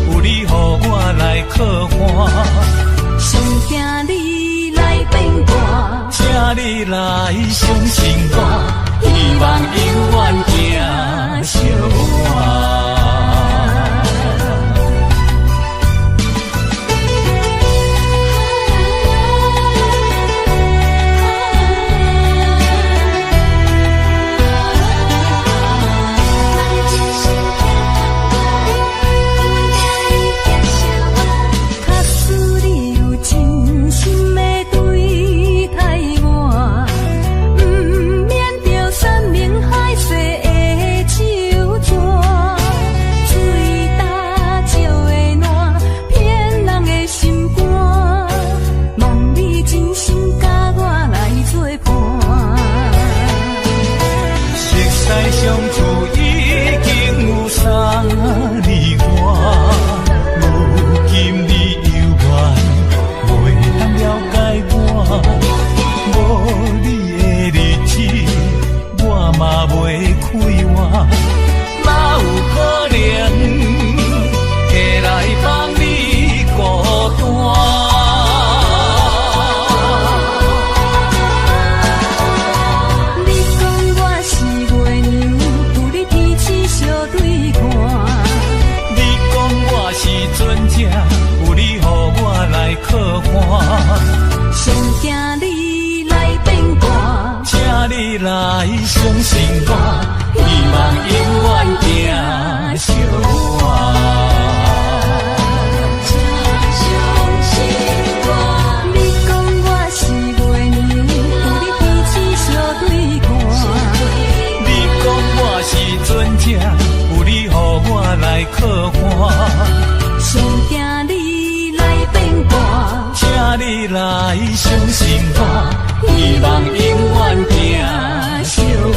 有你予我来靠岸，上惊你来变卦，请你来相信我，希望永远行相伴。三明海誓的相处已经有3年外，如今你犹原袂当了解我，无你的日子我嘛袂快活，哪有可能会来帮你孤单？有你，予我来靠岸，上惊你来变卦，请你来相信我，希望永远行相伴。相信我，你讲我是月娘，有你彼此相对看。你讲我是船只，有你，予我来靠岸。上惊你来变卦，请你来相信我，希望永远行相伴。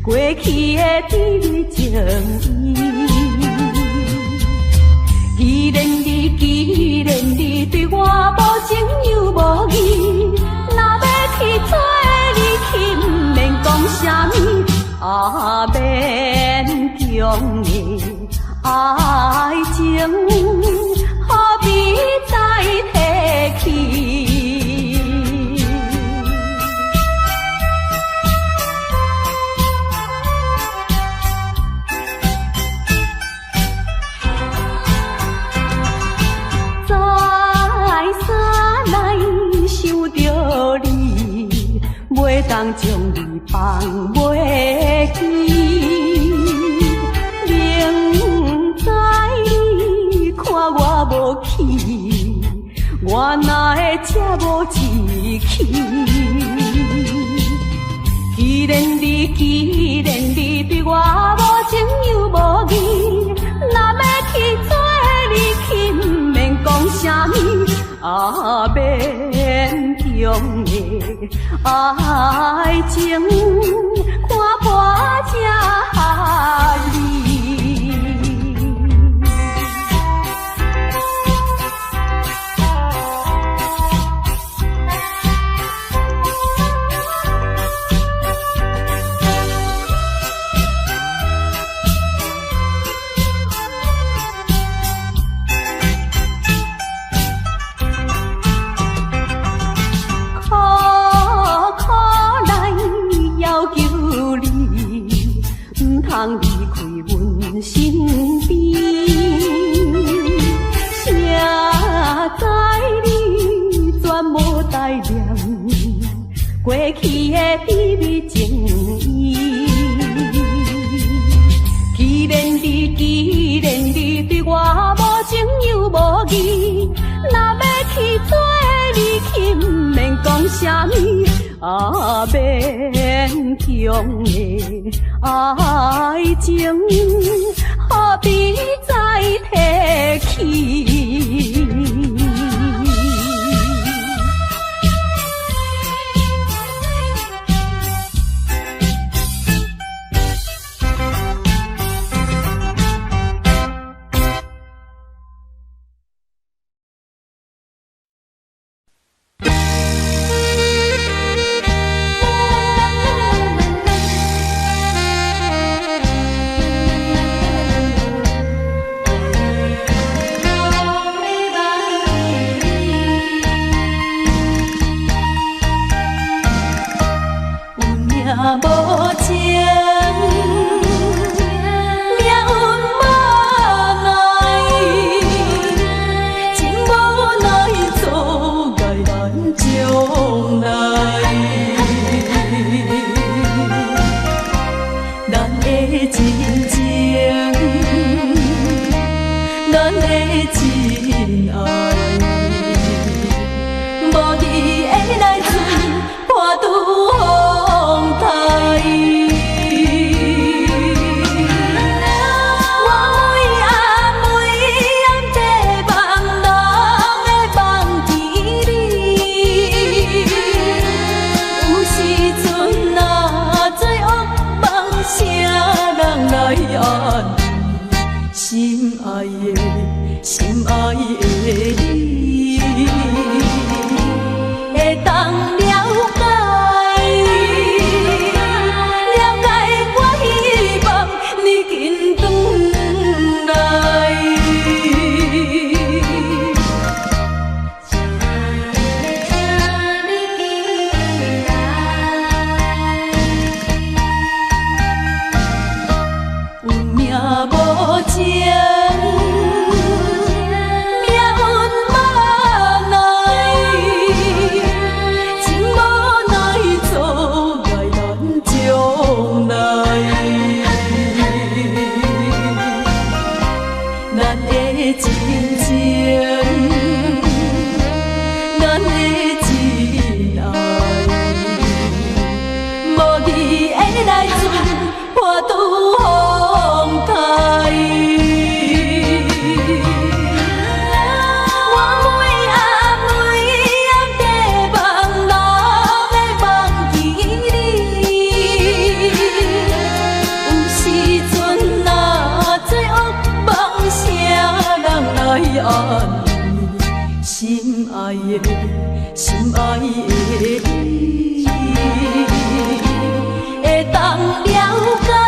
过去的甜蜜情意。既然你对我无情又无义，若要去做你去，不免讲啥物，勉强的爱情，何必再提起？袂当将你放袂记，明知你看我无气，我哪会这无志气？既然你对我无情又无义，若要去做你去，不免讲啥物，勉强的爱情，看破这你。通离开阮身边，谁知你全无代念过去的甜蜜情意。既然你对我无情又无义，若要去做你去，不免讲啥物，勉强的爱情，何必再提起？无情，命运无奈，情无奈阻碍咱将来。咱的真情，咱的真爱，无你的来船破拄风台。心爱的你，会当了解我，希望你紧转来。有命无情。心爱的你，会当了解。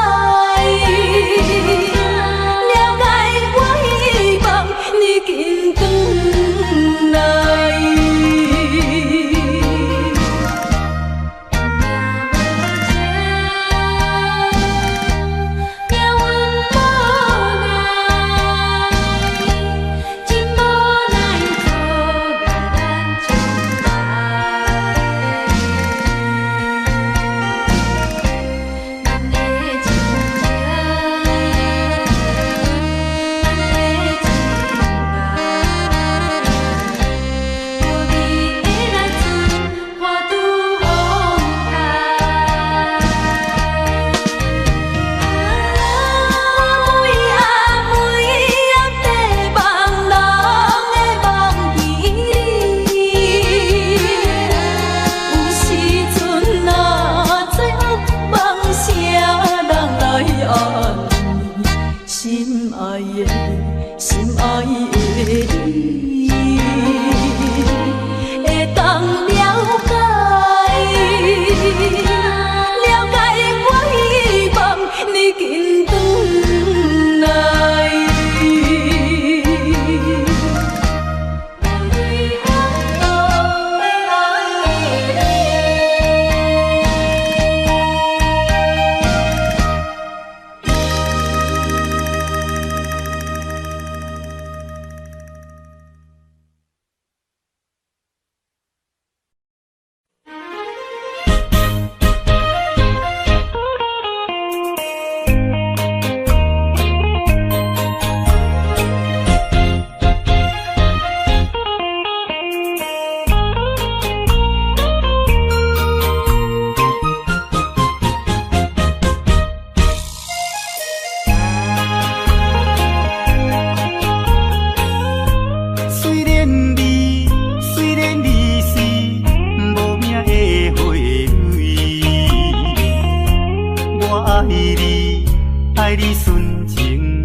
爱你纯情，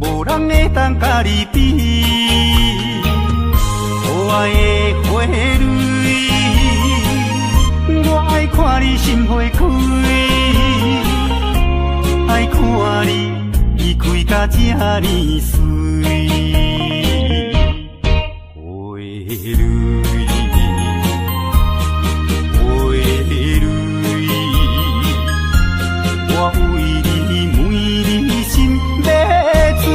无人会当甲你比。可爱的花蕊，我爱看你心花开，爱看你开甲这呢水。花蕊。我为你每日心要醉，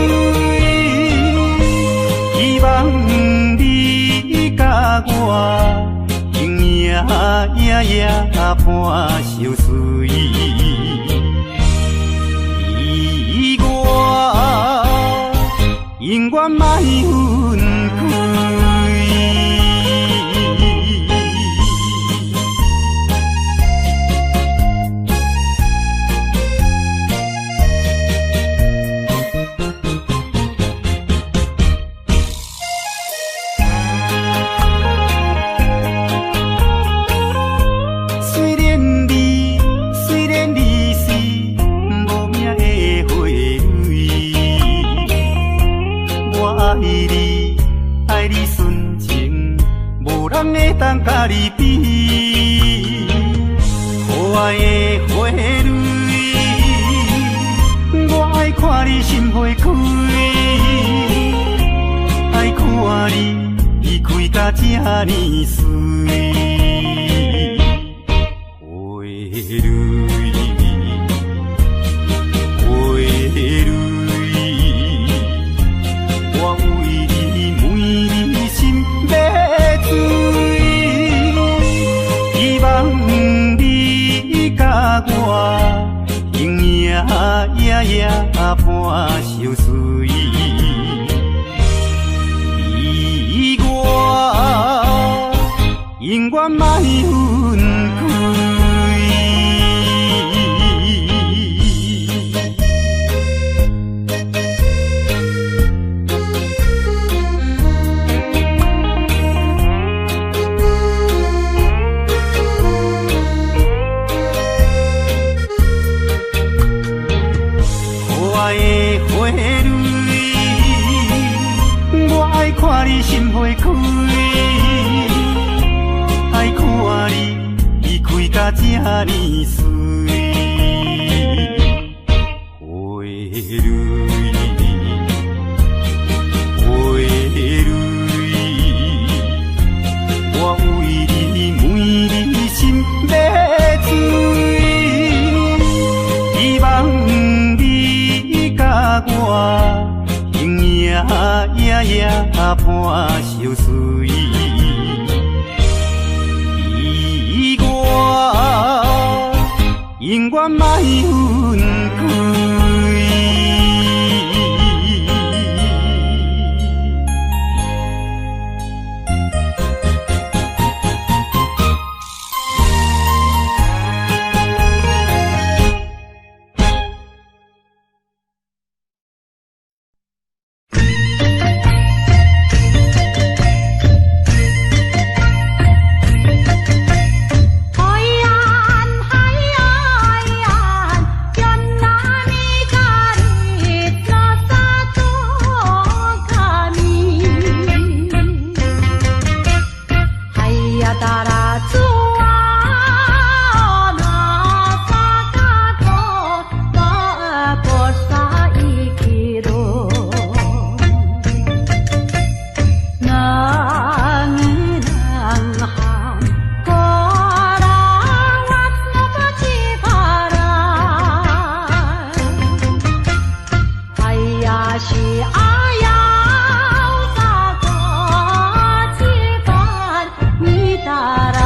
希望你甲我永夜夜夜伴相随，意我永远莫分开。爱你纯情，无人会当甲你比。可爱的花蕊，我爱看你心花开，爱看你开甲这呢水。花蕊。我为你每日心要醉，希望你甲我永夜夜夜伴相随，意我永远莫分开。花蕊，我爱看你心花开，水，花蕊，花蕊，我为你每日心要醉，希望你甲我形影夜夜伴相随。永远莫分开。तारा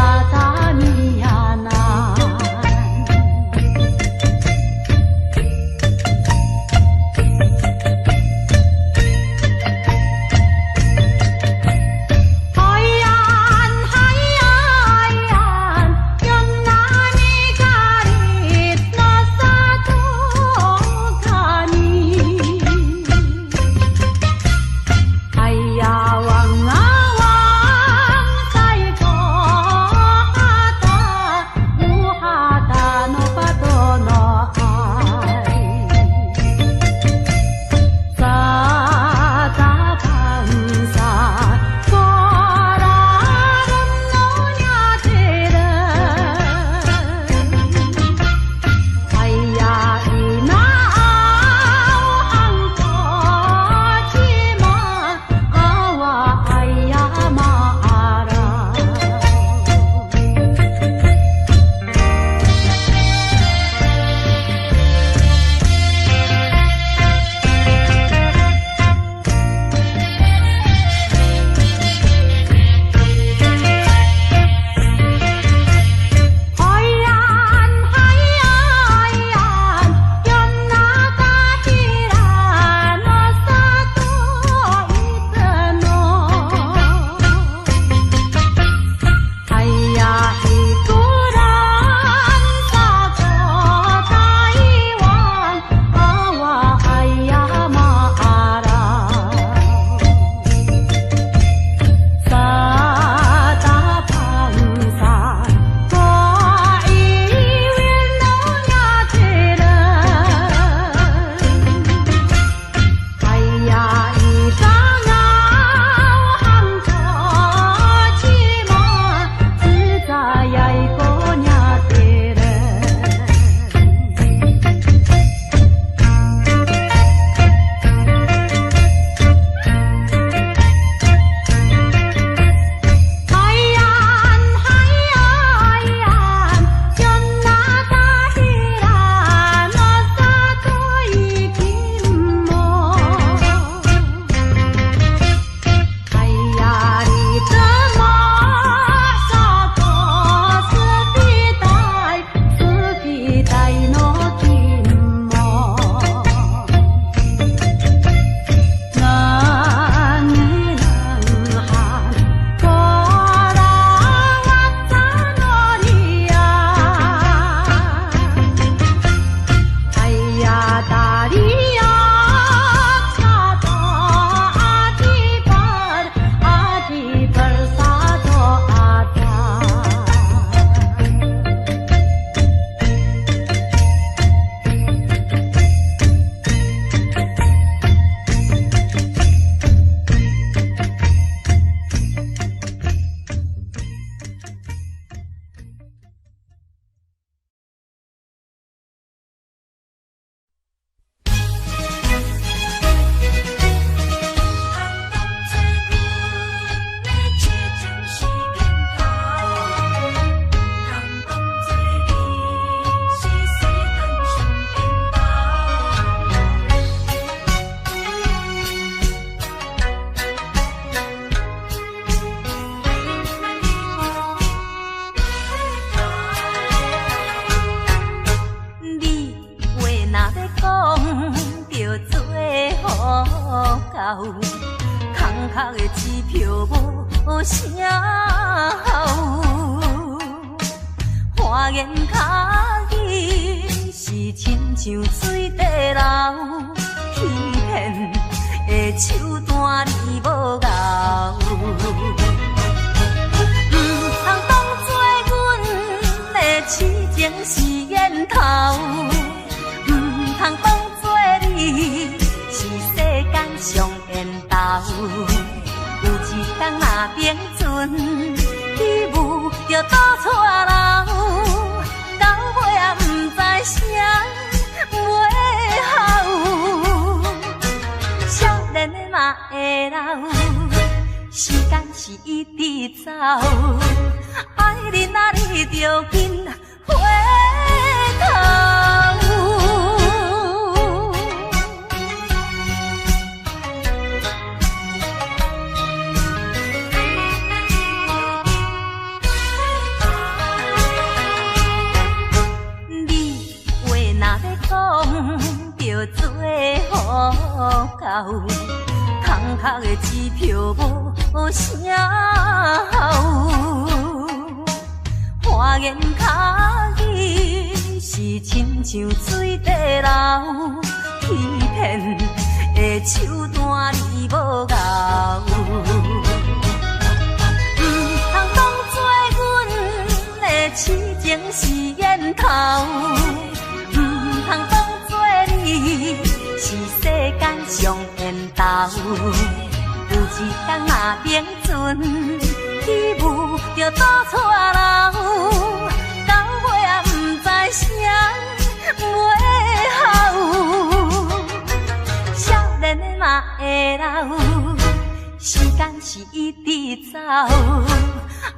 到，空壳的支票无啥效，花言巧语是亲像水地流，欺骗的手段你无够。痴情是烟头，唔通当作你是世间上缘投。有一天若冰存，义务就倒带流，到尾也唔知啥尾后。少年的嘛会老，时间是一直走。爱你哪你就紧回头。你话若要讲，就做好到，空壳的支票无啥效。花言巧语是亲像水地流，欺骗的手段你无够。唔通当作阮的痴情是烟头，唔通当作你是世间上缘投。有一天若冰存，义务就倒带流，到尾也唔知啥尾后。少年的嘛会老，时间是一直走。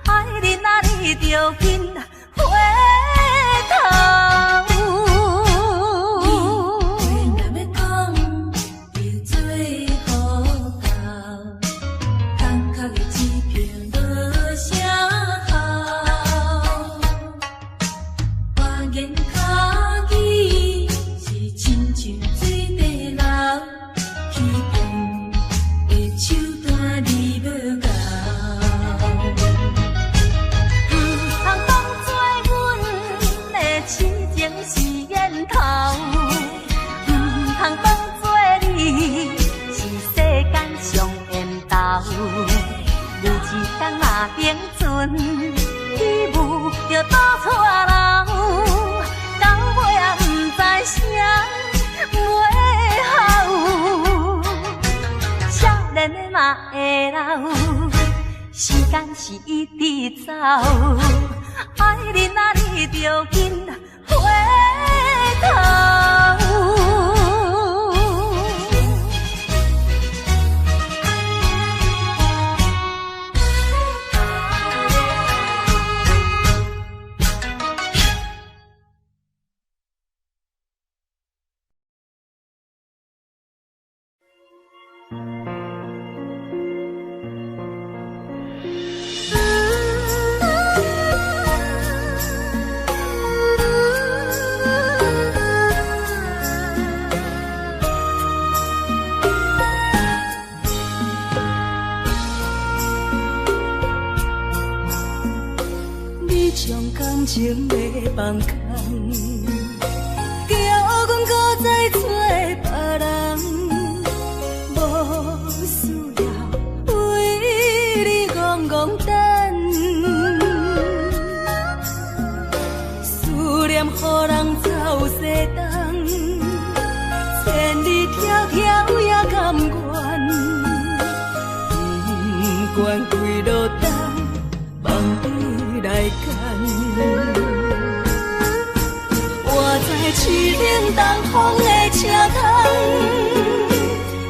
爱你哪你就紧回头。冰存义务就倒带流，到尾也唔知啥尾后。少年的嘛会老，时间是一直走。爱你哪你就紧回头。情要放空，叫阮搁再找别人，无需要为你戆戆等，思念予人走西东，千里迢迢也甘愿，不管几路东，梦伊来牵。我在痴冷东风的车窗，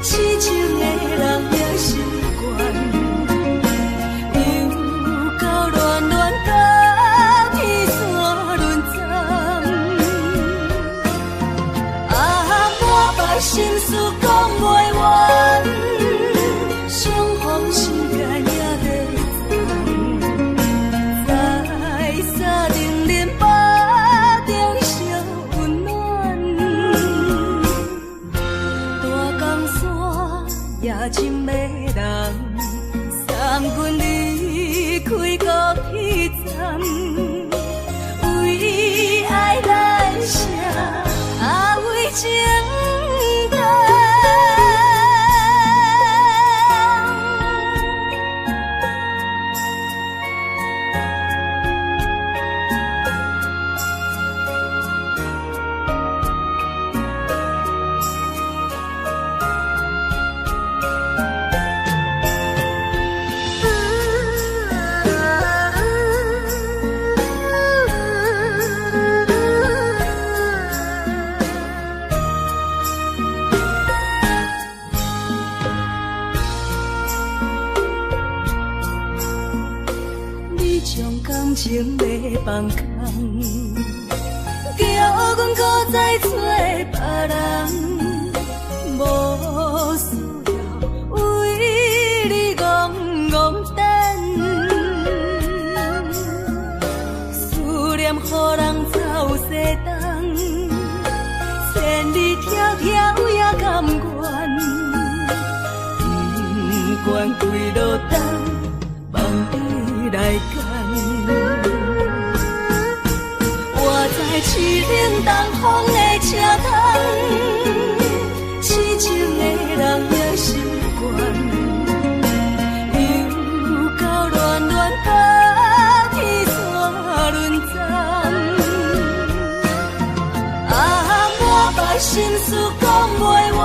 痴情的人也习惯，又到乱乱甲天山轮站。啊，我把心事讲袂完，相逢时间也你将感情要放空，叫阮搁再找别人，无需要为你戆戆等，思念予人走西东，千里迢迢也甘愿，不管几落冬。放你来干，我在凄冷东风的车头，痴情的人也习惯，又到乱乱把天线轮转，满腹心事讲袂完，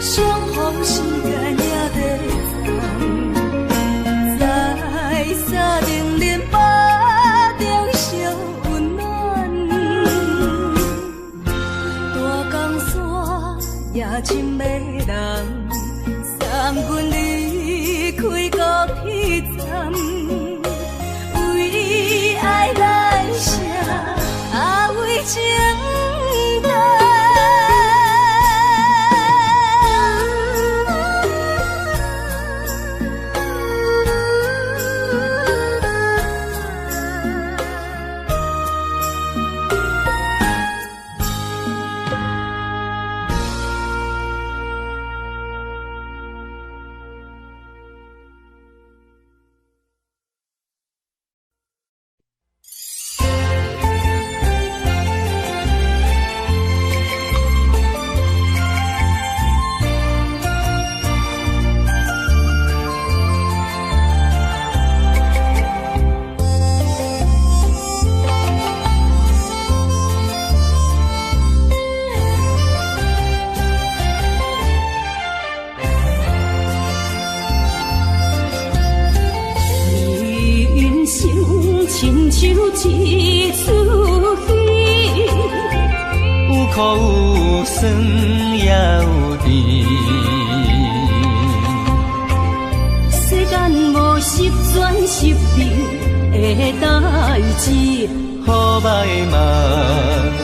相逢时间也在。沙冷冷巴中烧温暖，大江山夜深要人，送阮离开高铁站，为爱来写为情单。亲像一出戏，有苦有酸也有甜。世间无十全十美的代志，好歹嘛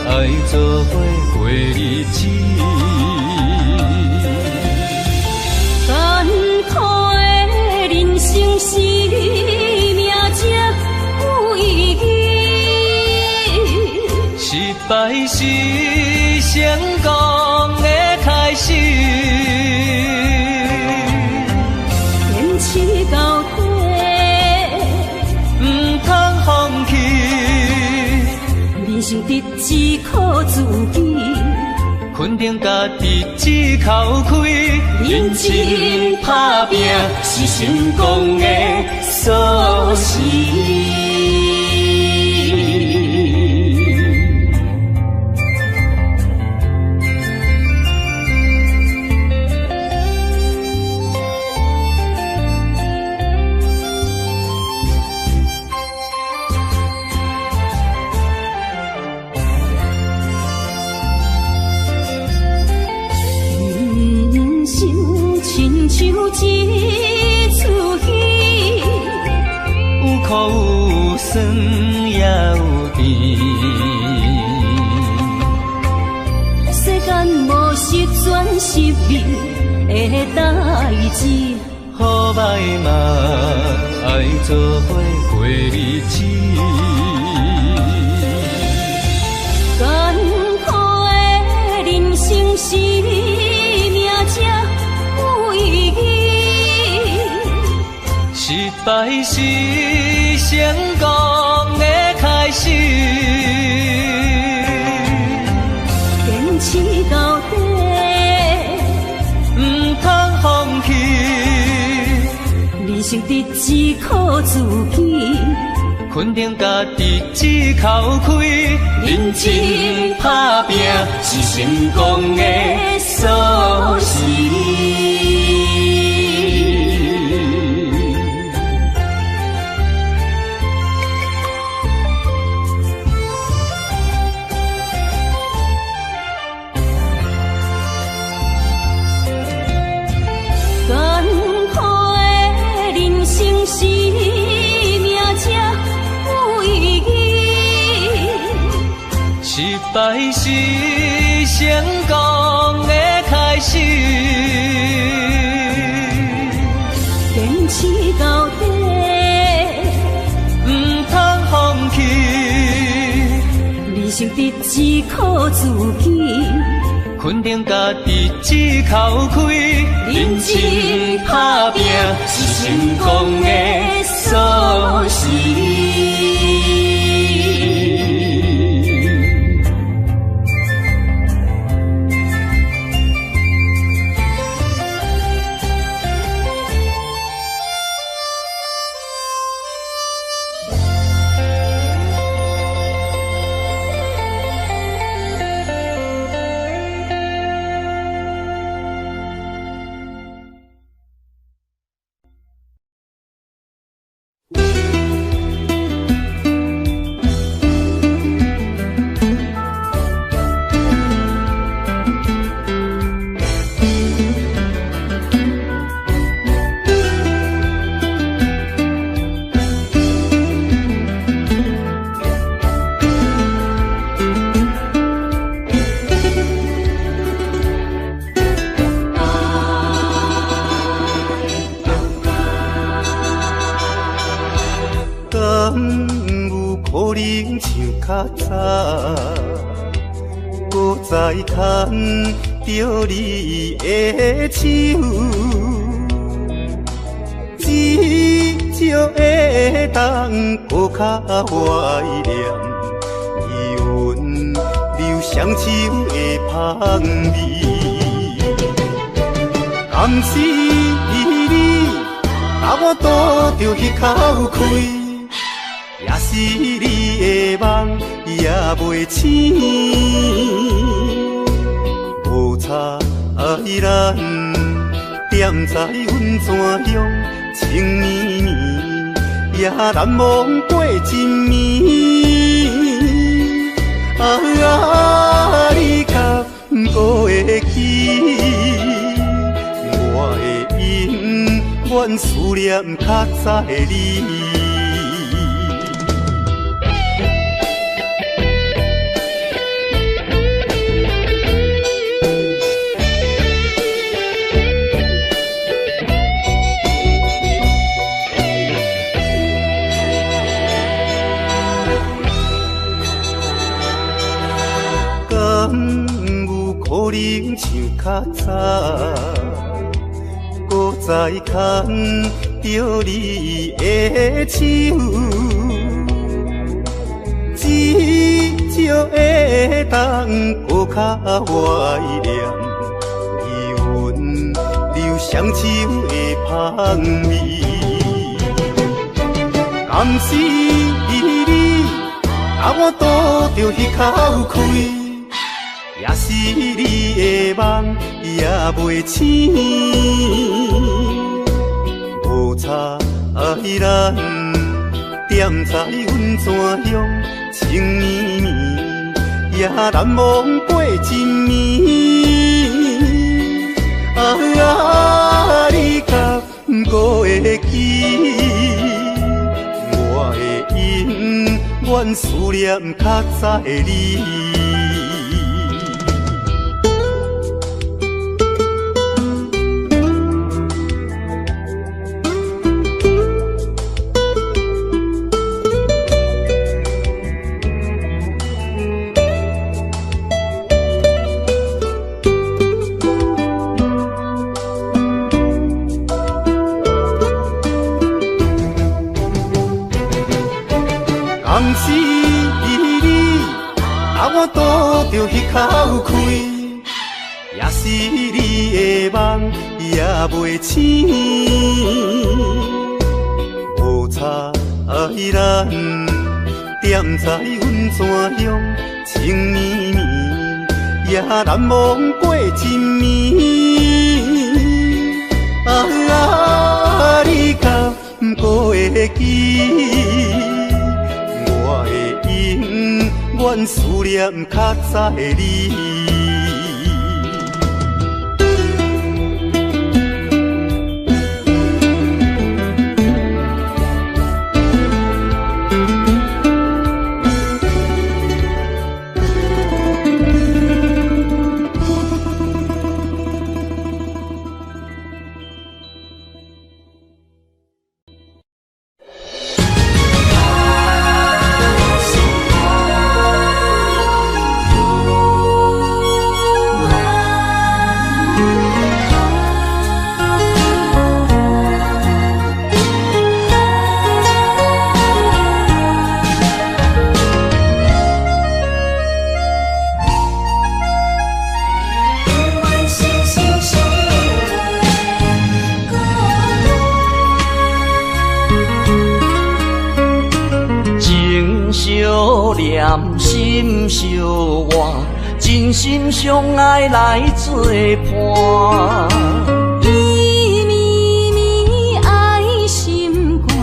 爱做伙过日子。艰苦的人生是命才有意义，失败是成功的开始。坚持到底，不通放弃。人生得只靠自己，肯定家己只口开，认真打拼是成功的锁匙。亲像一出戏，有苦有酸也有甜。世间无十全十美的代志，好歹嘛爱做伙过日子。艰苦的人生是命才有意义，失败是成功的开始。坚持到底，不通放弃。人生得只靠自己，肯定家己只口开，认真打拼是成功的锁匙。艰苦的人生是败是成功的开始。坚持到底，唔通放弃。人生得只靠自己，肯定家己只口开，认真打拼是成功的锁匙。较早，搁再牵着你的手，至少会当搁较怀念余温留双手的香味。甘是你，把我倒着迄口气。也是你的梦也袂醒，无差咱踮在阮怎样情绵绵，也难忘过一暝。你敢搁会记？我的永远思念较早的你。可能像较早，搁再牵着你的手，至少会当搁较怀念余温留双手的香味。甘是你，把我倒着迄口气。也是你的梦也袂醒，无差咱踮在阮怎样情绵绵，也难忘过一暝。你敢搁会记？我的永远思念较早的你。甘是你，把我倒着迄口气，也是你的梦也袂醒，无差咱踮在阮怎样情绵绵，也难忘过一暝。你敢搁会记？我的永远思念较早的你。相念，心相活，真心相爱来作伴。伊绵绵爱心肝，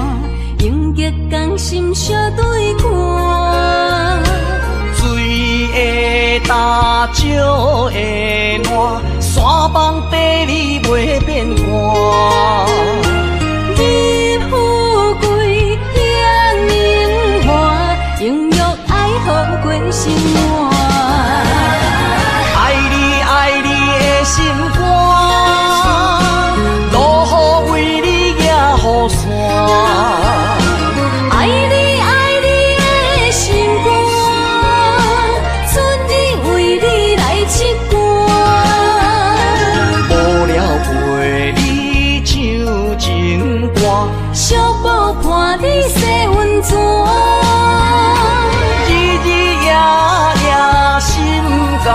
永结同心相对看。水会干，石会烂，山崩地裂袂变寒。你富贵享荣华，永浴爱好过生活。爱你爱你的心肝，落雨为你举雨伞。爱你爱你的心肝，春日为你来唱歌。无聊陪你唱情歌，小宝伴你洗温泉。日日夜夜心交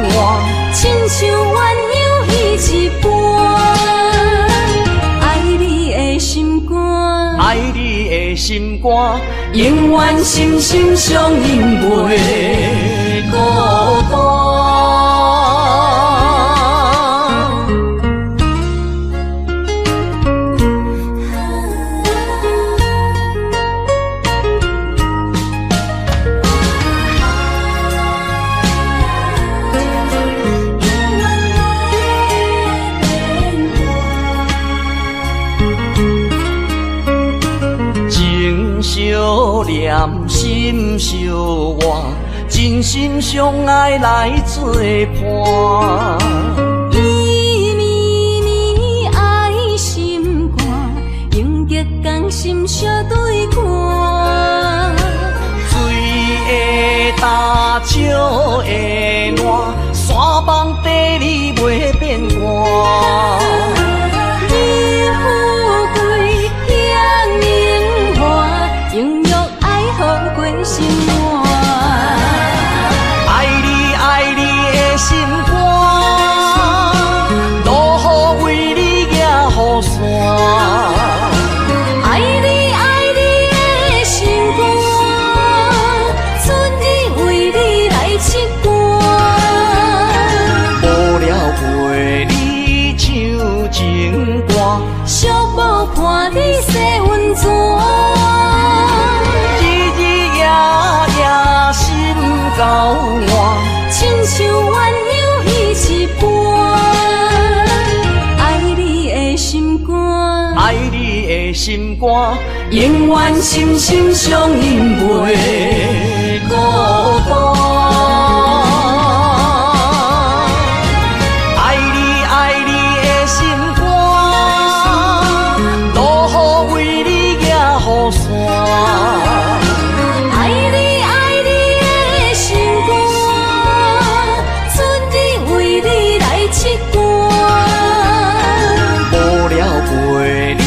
换，亲像鸳鸯彼一半。爱你的心肝，爱你的心肝，永远心心相印袂孤单。相念，心相活，真心相爱来作伴。伊绵绵爱心肝，永结同心相对看。水会干，石会烂，山崩地裂袂变寒。你富贵享荣华，永浴爱好过生活。爱你爱你的心肝，落雨为你举雨伞。爱你爱你的心肝，春日为你来唱歌。无聊陪你唱情歌，小宝伴你洗温泉。日日夜夜心交换，亲像鸳鸯彼一半。爱你的心肝，爱你的心肝，永远心心相印袂孤单。爱你爱你的心肝，落雨为你举雨伞。爱你爱你的心肝，春日为你来唱歌。无聊陪你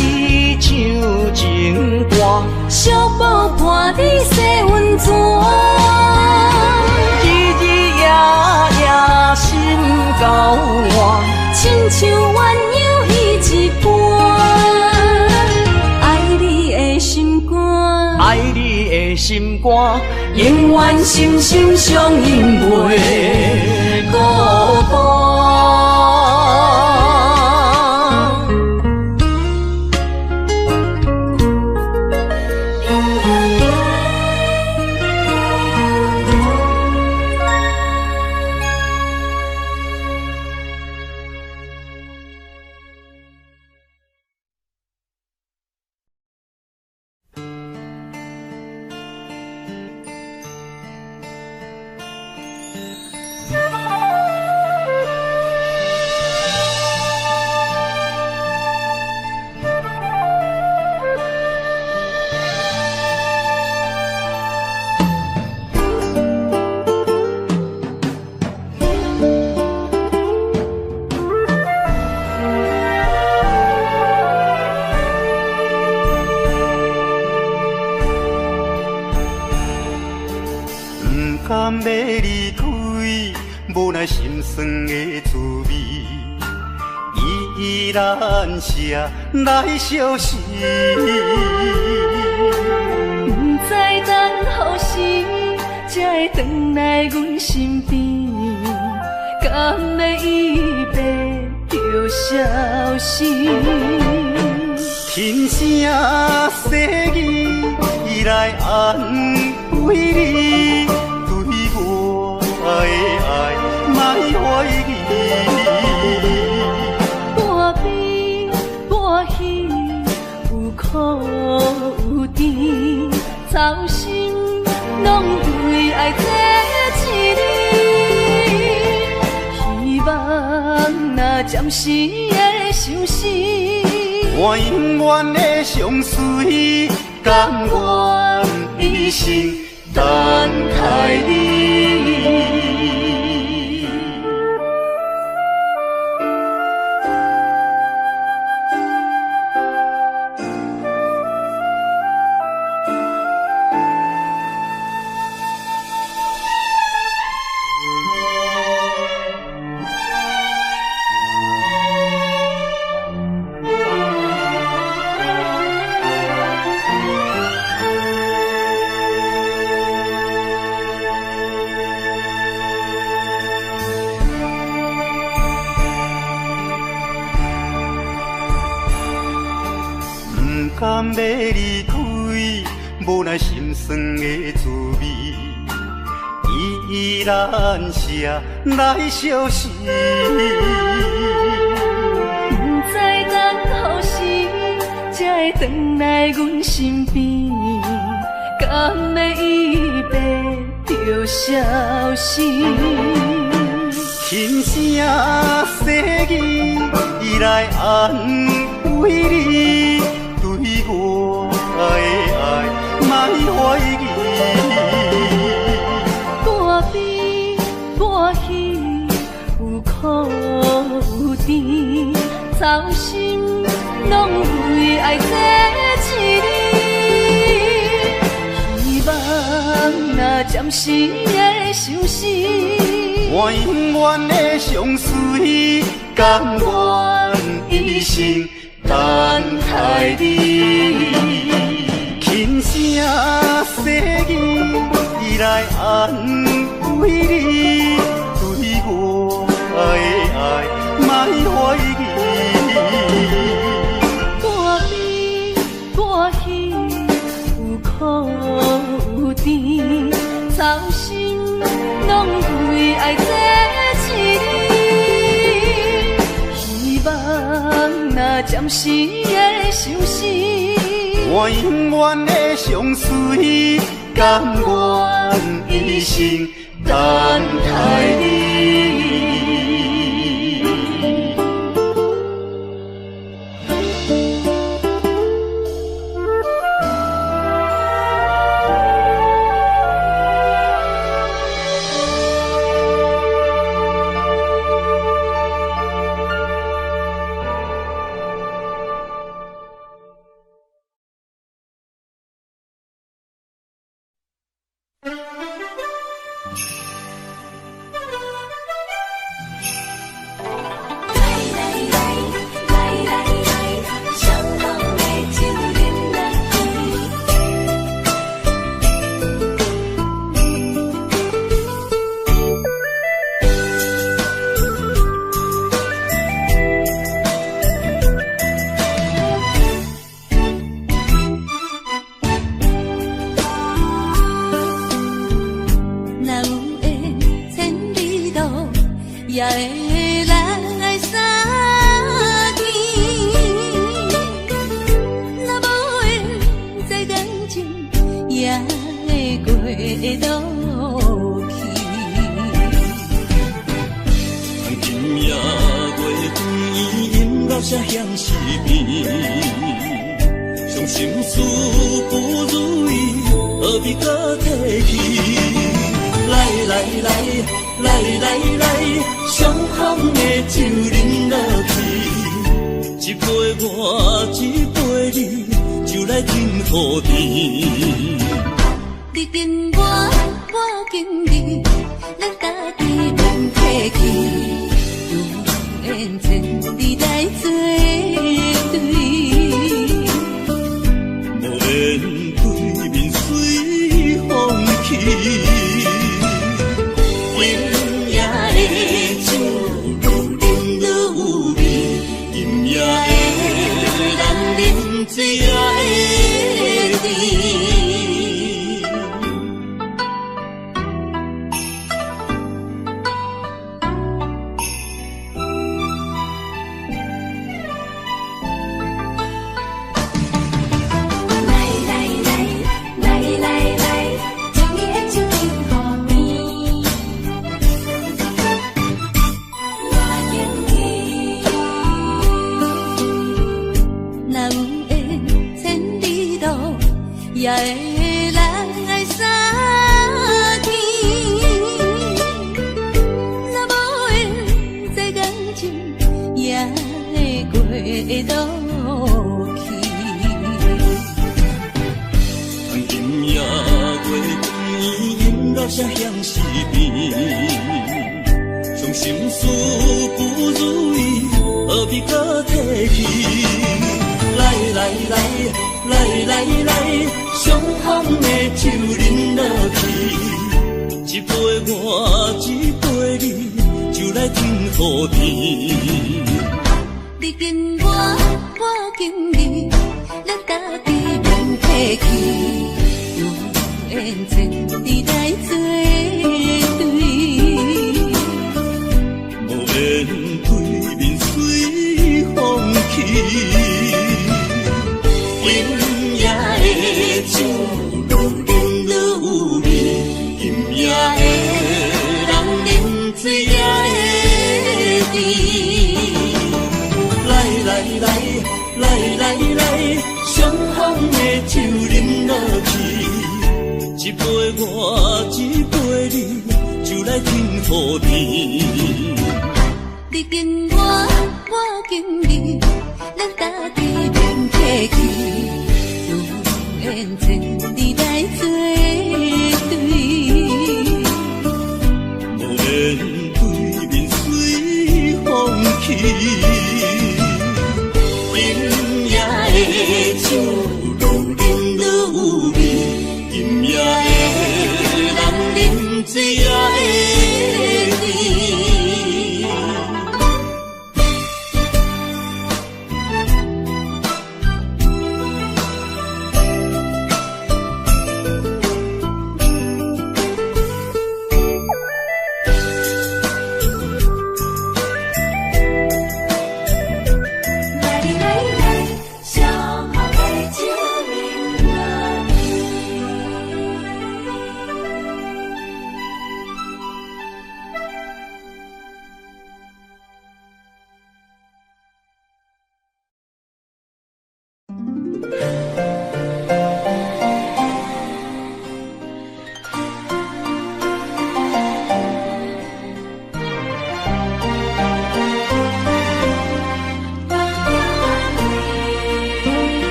唱情歌，小宝伴你洗温泉。日日夜夜心交换，亲像鸳鸯彼一半。爱你的心肝，爱你的心肝，永远心心相印袂孤单。甘要离开，无奈心酸的滋味，依然写来相思。不知等候时会回来阮身边，敢会伊要着消失？轻声细语来安慰你，对我的爱莫怀疑。半悲半喜，有苦有甜，操心拢为爱这一日，希望若暂时的相思，我永远的相随，甘愿一生等待你。甘要离开，无奈心酸的滋味，依然写来相思。不知等何时才会回来阮身边，敢会伊要着消失？轻声细语来安慰你，对我的爱莫怀疑。半悲半喜，有苦有甜，操心拢为爱这一日，希望若暂时的相思，我永远的相随，甘愿一生等待你。轻声细语来安慰你，对我的爱莫怀疑。半悲半喜，有苦有甜，操心拢为爱这一日，希望若暂时的相思，我永远的相随，甘愿一生等待你。也会来相见，若无缘这感情，也会过落去。今夜月光阴老写向失眠，伤心事不如意，何必搁提起？来来来。来来来，伤风的酒饮落去，一杯我，一杯你，就来敬好甜。你敬我，我敬你，咱家己免客气，有缘千里来作对，无缘对面随风去。声向死边。伤心事不如意，何必搁提起？来来来来来来，伤风的酒饮落去，一杯我，一杯你，就来天和地。你敬我，我敬你，咱家己免客气，永远前伫来作对。无言对面随风起。今夜的酒愈饮愈有味，今夜的人饮醉也会甜。来来来来来来，相逢的酒饮落去，一杯我，一杯你，就来天和地。你敬我，我敬你，咱家己免客气，永远前伫来作对。无言对面随风起，今夜的酒愈饮愈有味，今夜的人饮醉也会甜。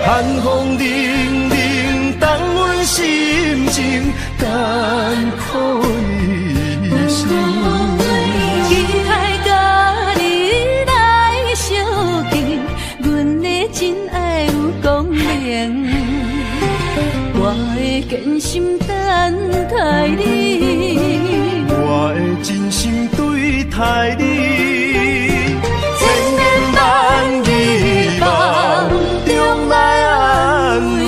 寒风凛凛，冻阮心情艰苦一生。期待甲你来相见，阮的真爱有光明，我会坚心等待你，我会真心对待你，千言万语梦中来安慰。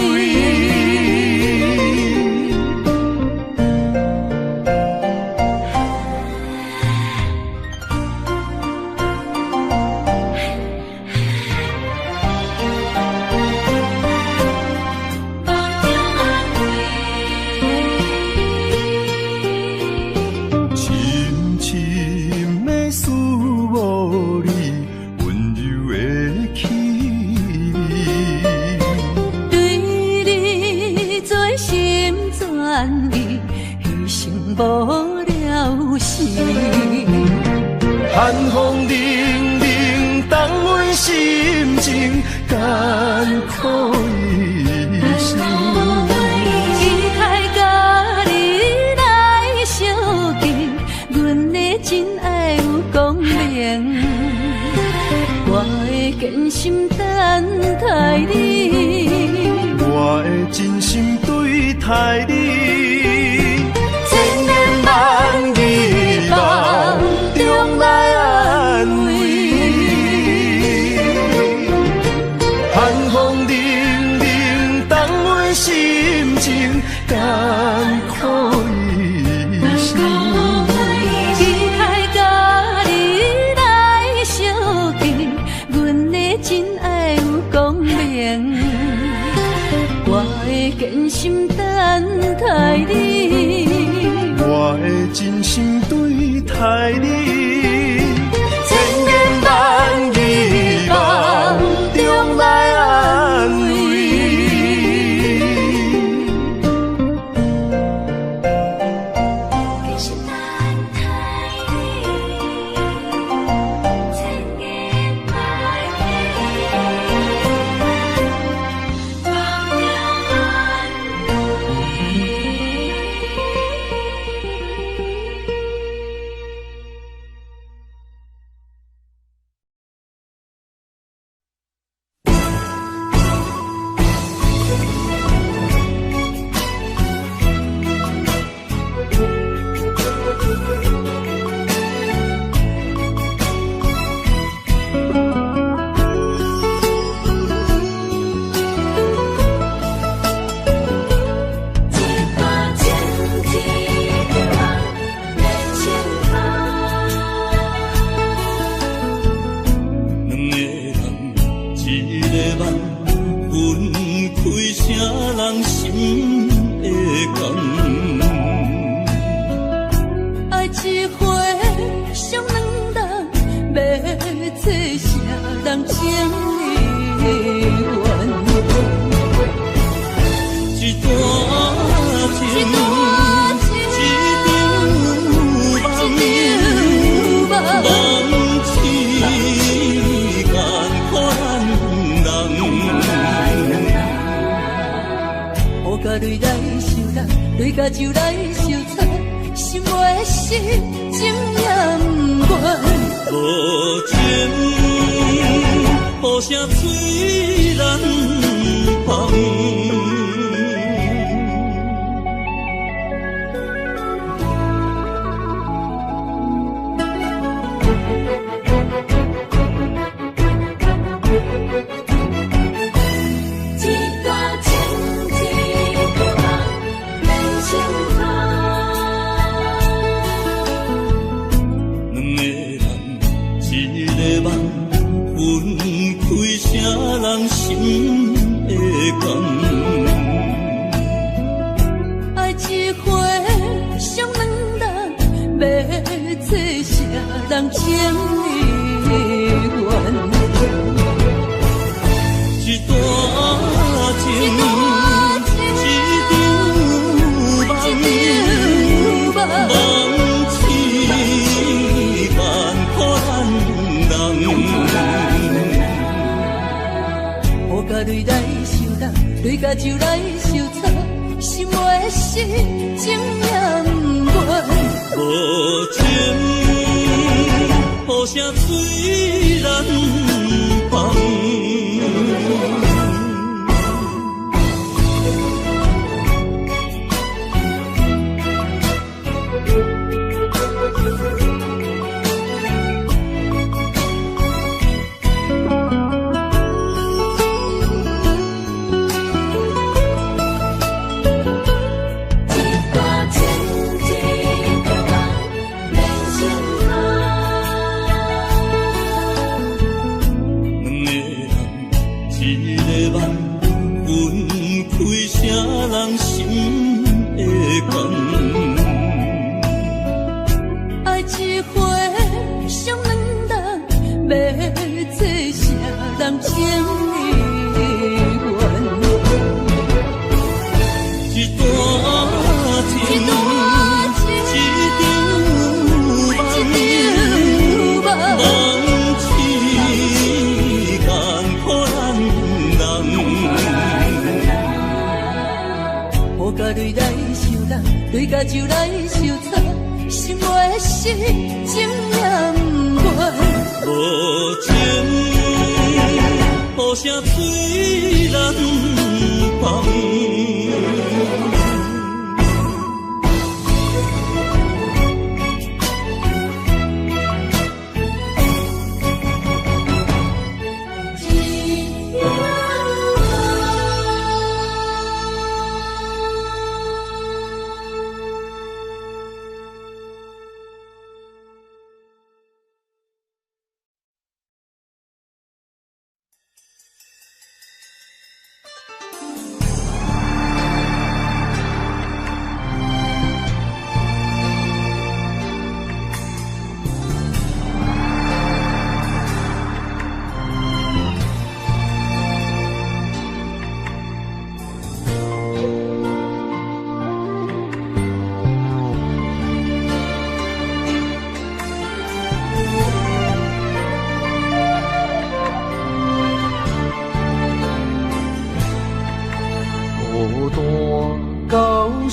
深深的思慕你温柔的气味，对你做心全意，牺牲无了时。寒风凛凛，冻阮心情艰苦一生。期待甲你来相见，阮的真爱有光明，我会坚心等待你，我会真心对待你，千言万语梦中来安慰。寒风凛凛，冻阮心情艰苦一生。期待甲你来相见，阮的真爱有光明，我会坚心等待你，我会真心对待你，千言万语梦中来安慰。分开啥人心会甘？爱一回伤两人，要做啥人情离怨？一段情，一场梦，梦痴眼看人。雨甲泪来受人，泪甲酒来受惨，心袂死，情也不愿。无情，雨声催人芳。人心会甘？爱一回伤两人，要做啥人情离怨？一段情，一场梦，梦痴眼看人。雨甲泪来受人，泪甲酒来受惨，心袂死，情也不愿。无情，雨声催人芳。人心会甘？爱一回伤两人，要做啥人情离怨？一段情，一场梦，梦痴眼看人。雨甲泪来受人，泪甲酒来受惨，心袂死，情也不愿。无情，雨声催人芳。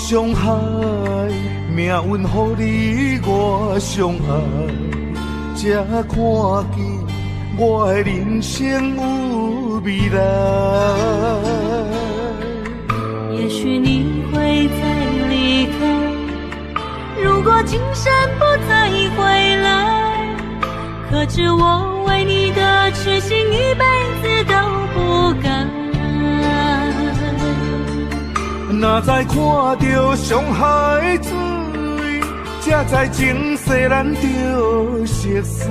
伤害，命运予你我相爱，才看见我的人生有未来。也许你会再离开，如果今生不再回来，可知我为你的痴心一辈子都不改。哪知看到伤害水，才知情世咱着熟悉。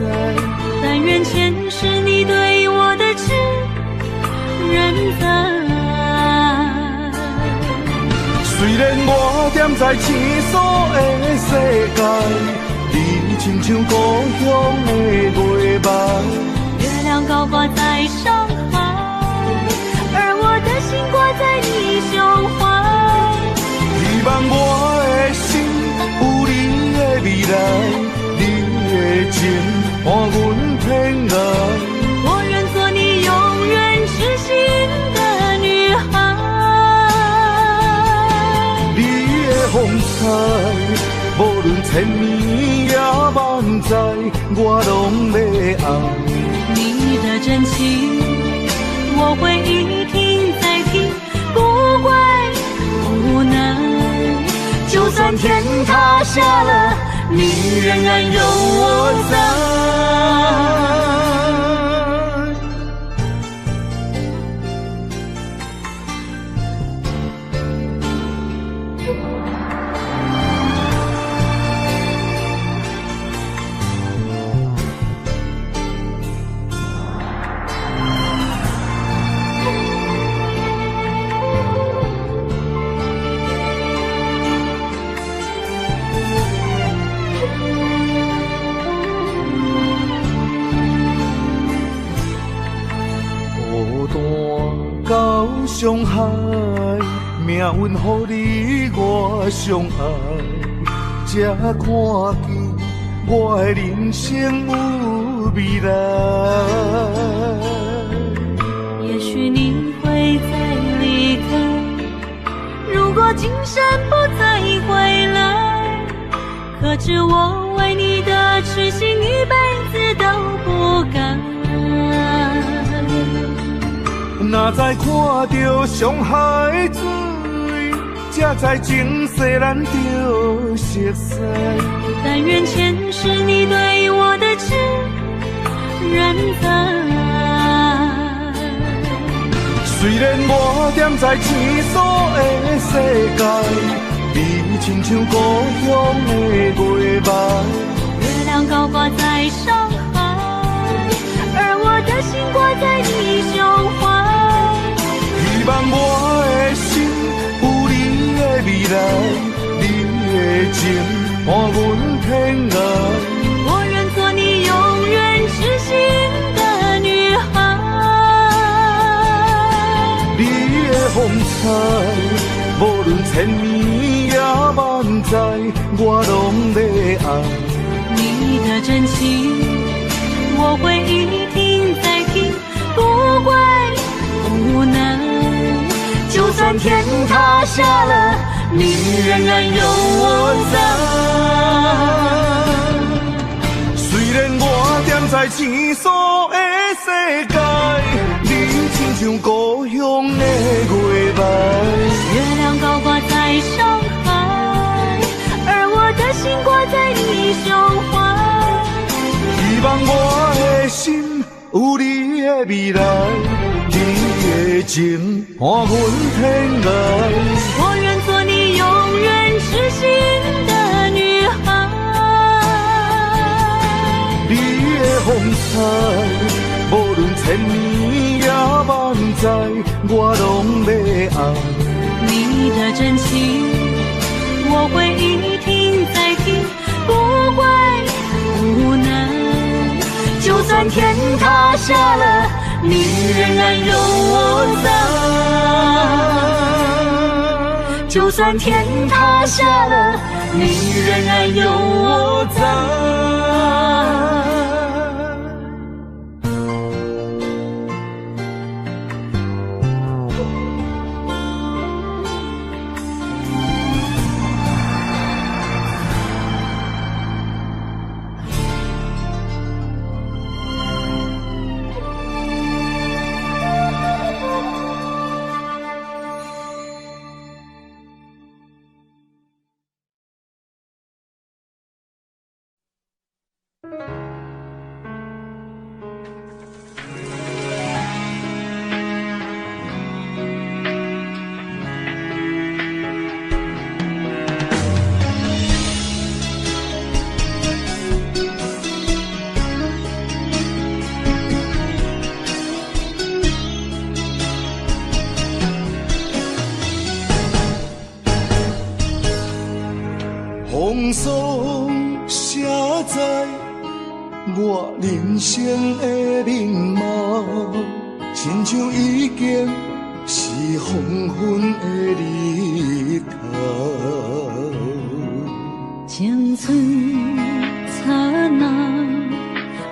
但愿前世你对我的痴，人在。虽然我踮在青锁的世界，你亲像故乡的月白。月亮高挂在上海，而我的心挂在你胸怀。希望我的心有你的未来，你的情伴阮天涯。我愿做你永远痴心的女孩。你的风采，无论千年也万载，我拢要爱。你的真情，我会一听再听，不怪不能。就算天塌下了，你仍然有我在。到上海，命运予你我相爱，才看见我的人生有未来。也许你会再离开，如果今生不再回来，可知我为你的痴心一辈子都不改。若再看到上海水，才知情世咱着熟悉。但愿前世你对我的痴人在。虽然我踮在青锁的世界，你亲像故乡的月白。月亮高挂在上海，而我的心挂在你胸怀。希望我的心有你的未来，你的情伴阮天涯。我愿做你永远痴心的女孩。你的风采，无论千年也万载，我拢要爱。你的真情，我会一听再听，不怪不能。就算天塌下了，你仍然有我在。虽然我踮在青锁的世界，你亲像故乡的月白。月亮高挂在上海，而我的心挂在你胸怀。希望我的心有你的未来，你的情伴阮天涯。我愿做你永远痴心的女孩。你的风采，无论千年也万载，我拢要爱。你的真情，我会一听再听，不怪不能。就算天塌下了，你仍然有我在。就算天塌下了，你仍然有我在。风霜写在我人生的面貌，亲像已经是黄昏的日头。青春刹那，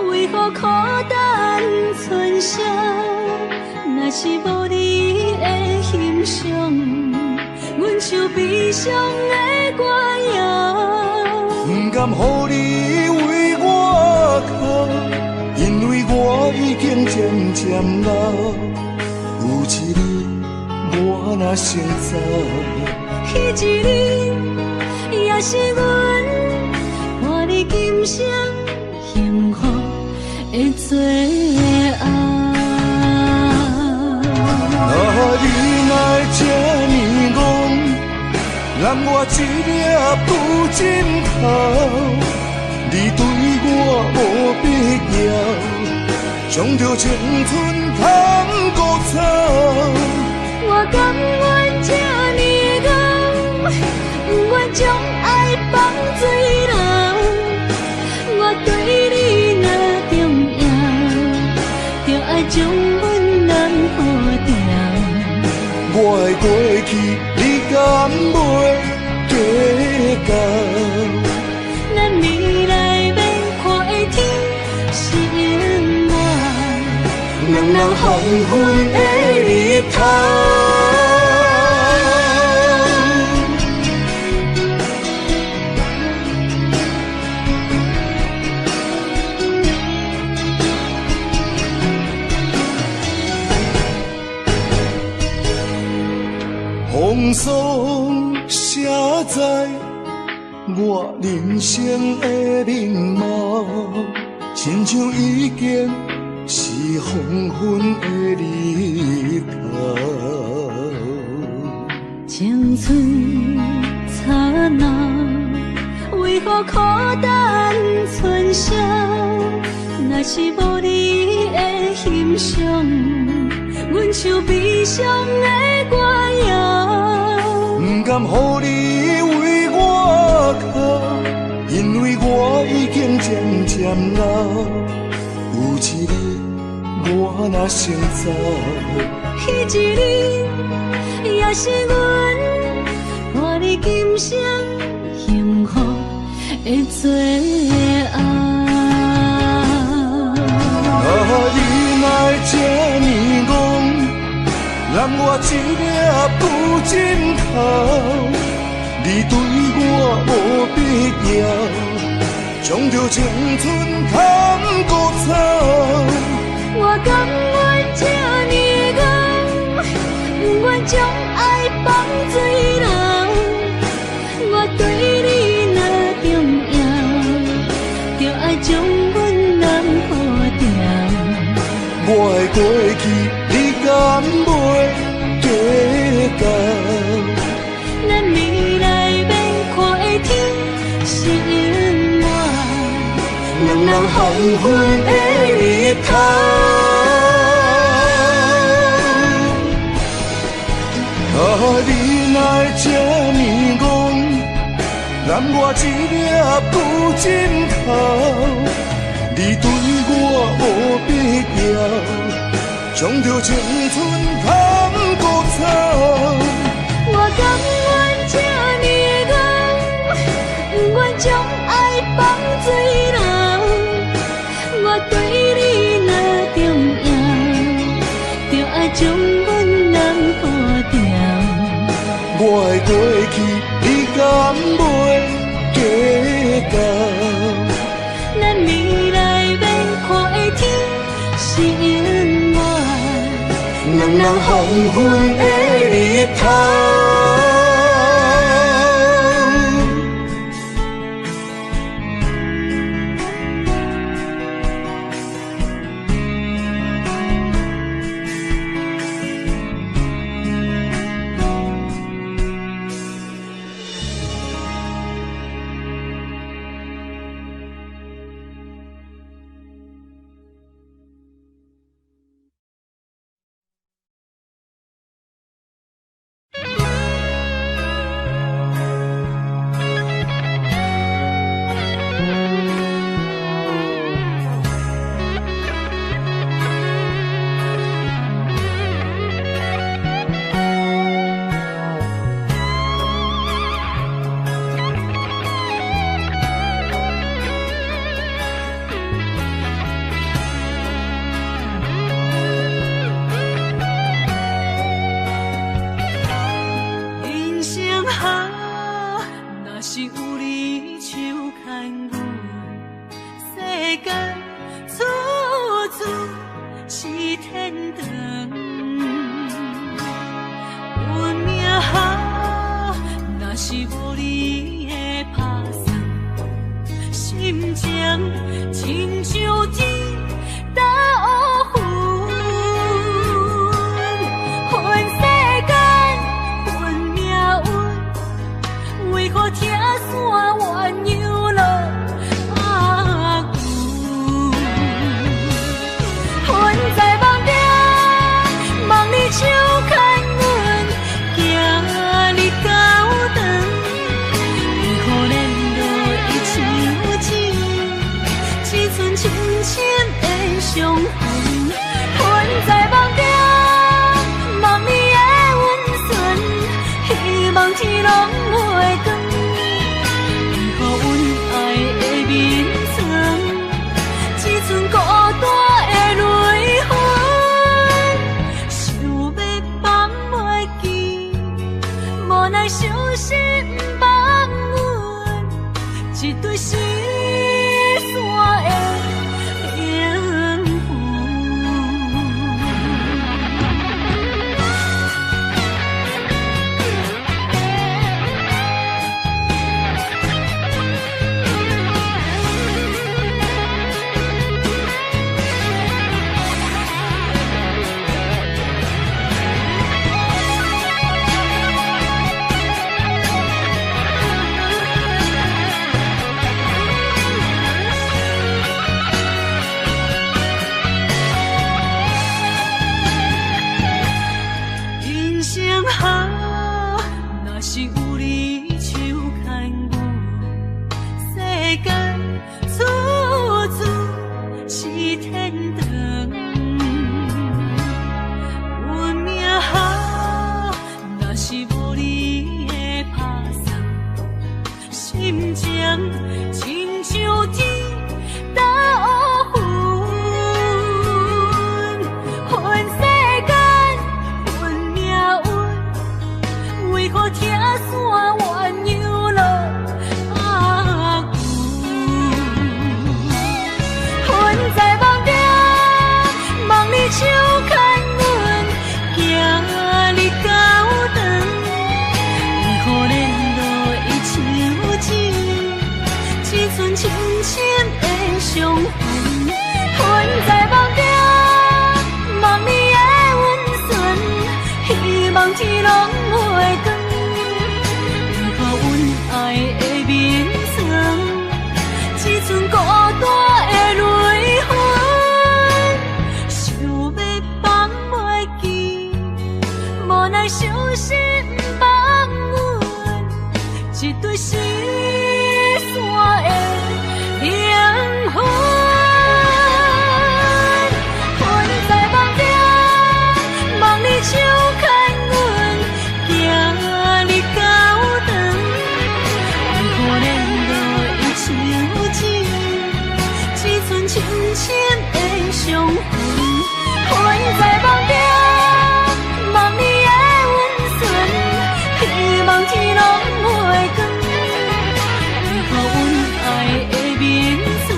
为何孤单存剩？若是无你的欣赏，阮像悲伤的歌谣。不甘予你为我哭，因为我已经渐渐老。有一日我若先走，彼一日也是阮伴你今生幸福的最后。你若这呢戆，揽我一粒不枕头，你对我无必要，将着青春通孤草。我甘愿这呢戆，不愿将爱放水流。我对你若重要，就爱将阮人抱牢。我的过去，你敢袂计较？咱未来要看的天是永远，两人黄昏的日头。风霜写在我人生的面貌，亲像已经是黄昏的日头。青春刹那，为何孤单存剩？若是无你的欣赏，阮像悲伤的歌谣。不甘予你为我哭，因为我已经渐渐老。有一日我若先走，彼一日也是阮伴你今生幸福的最后。你若这呢戆，揽我一粒不枕头，你对我无必要，将着青春通孤草。我甘愿这呢戆，不愿将爱放水流。我对你若重要，就爱将阮人抱牢。我的过去，你敢袂计较？咱未来要看的天是永远，两人黄昏的日头。你若这呢戆，揽我一粒不枕头，你对我无必要，将着青春通孤草。我甘愿这呢戆，不愿将爱放水流。我对你若重要，就爱将阮人抱牢。我的过去，你敢袂计较？咱未来要看的天是永远，两人黄昏的日头。情亲像天打乌云，分世间分命运，为何听山怨又落阿牛？阮在梦中望你手牵阮，行你高长，为何连落伊像钱，只剩深深的伤痕？阮在梦中望你的温存，希望天拢袂光，为何阮爱的眠床，只剩孤单的泪痕？想要放袂记，无奈伤心放阮一堆失散的灵魂。人生好，若是有你手牵阮，世间处处是天堂。运命好，若是无你的打送，心情亲像天打乌云，分世间分命运，为何听山怨又落阿牛？阮在梦中望你手牵阮，行你高长，为何连落伊像钱，只剩深深的伤痕？阮在梦中望你的温存，希望天拢袂光，为何阮爱的眠床，只剩孤单的泪痕？想要放袂记，无奈伤心放阮一堆失散的灵魂。阮在梦中望你手牵阮，行你高长，为何连落伊像钱，只剩深深的伤痕？阮在梦中望你的温存，希望天拢袂光，为何阮爱的眠床，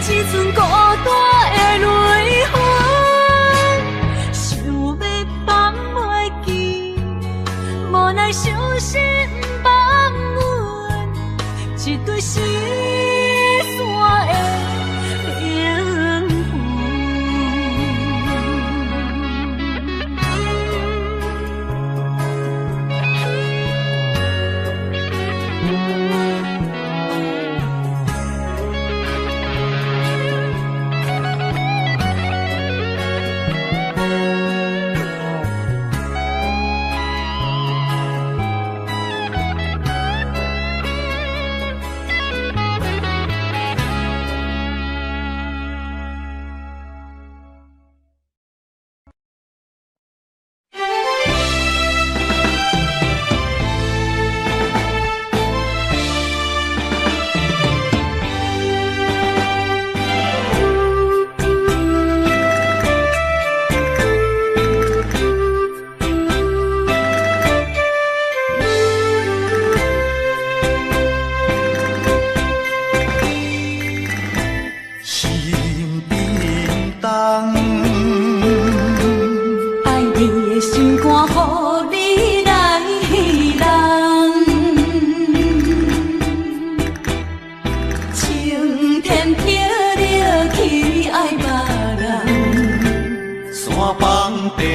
只剩孤单的泪痕？想要放袂记，无奈伤心放阮一堆失散的灵魂。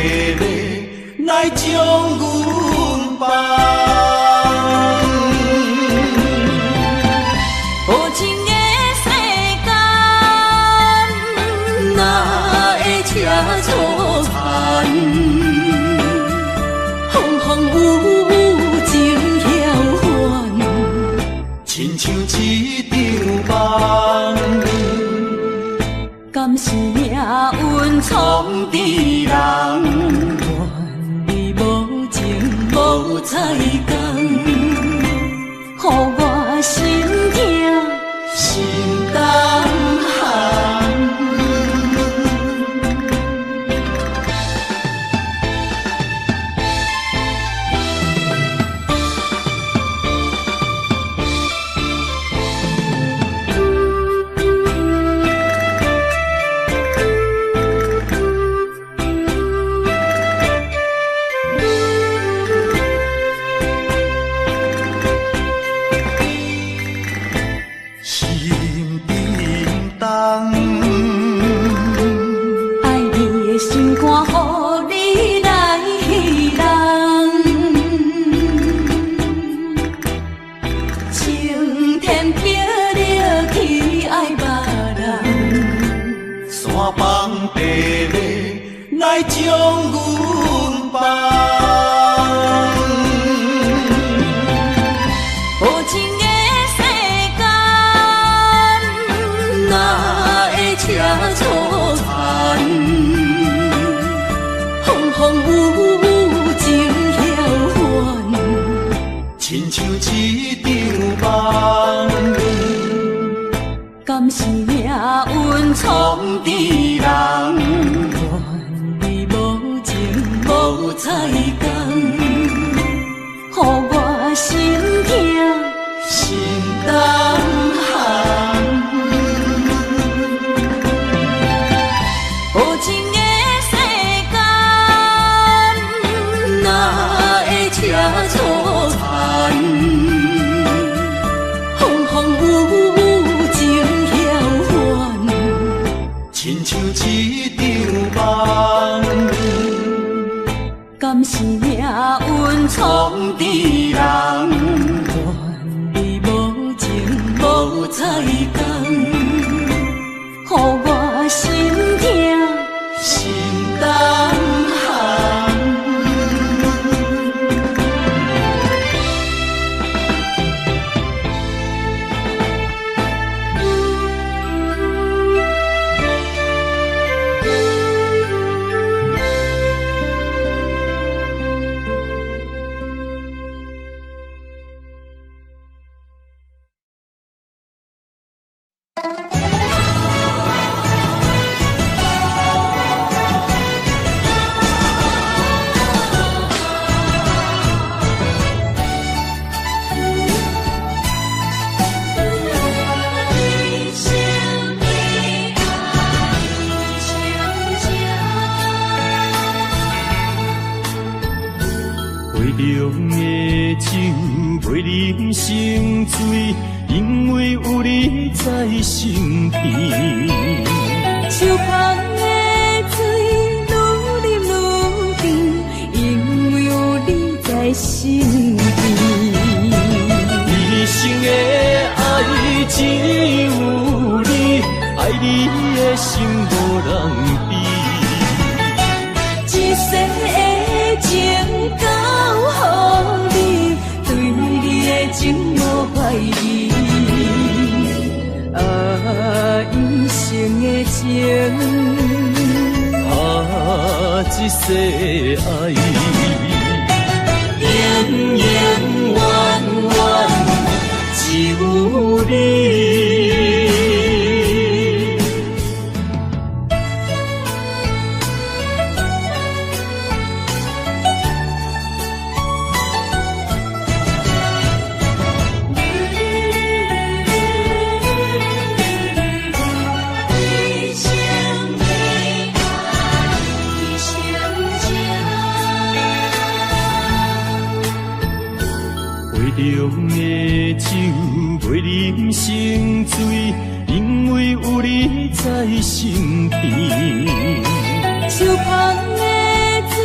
地礼来将阮放。无情的世间，哪会车错牵？风风雨雨情晓还，亲像一场梦。敢是命运创治人？愿你无情无彩工，予我心痛心胆寒。来将阮放，无情的世间，哪会车错牵？风风雨雨情晓还，亲像一场梦。敢是命运创治人？无彩工，予我心痛心胆寒。无情的世间，哪会车错牵？风风雨雨情晓还，亲像一场梦。敢是命运创治人？愿你无情无彩工，予我心痛心胆寒。心醉，因为有你在身边。手捧的水愈啉愈甜，因为有你在身边。一生的爱只有你，爱你的心无人比。一世的情交予你，对你的情无怀疑。一生的情，一世爱，永永远远只有你。用的酒袂啉成醉，因为有你在身边。手捧的水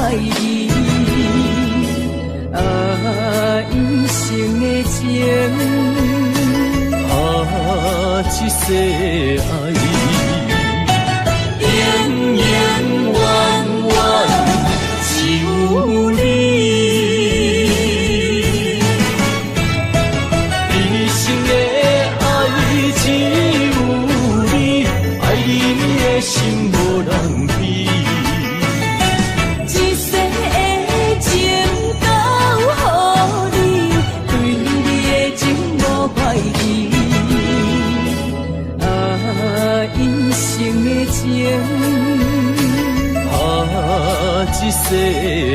怀疑。啊，一生的情，啊，一世爱，永永远远只有你。一生的爱只有你，爱你的心无人比。一世的情交予你，对你的情无怀疑。啊，一生的情，啊，一世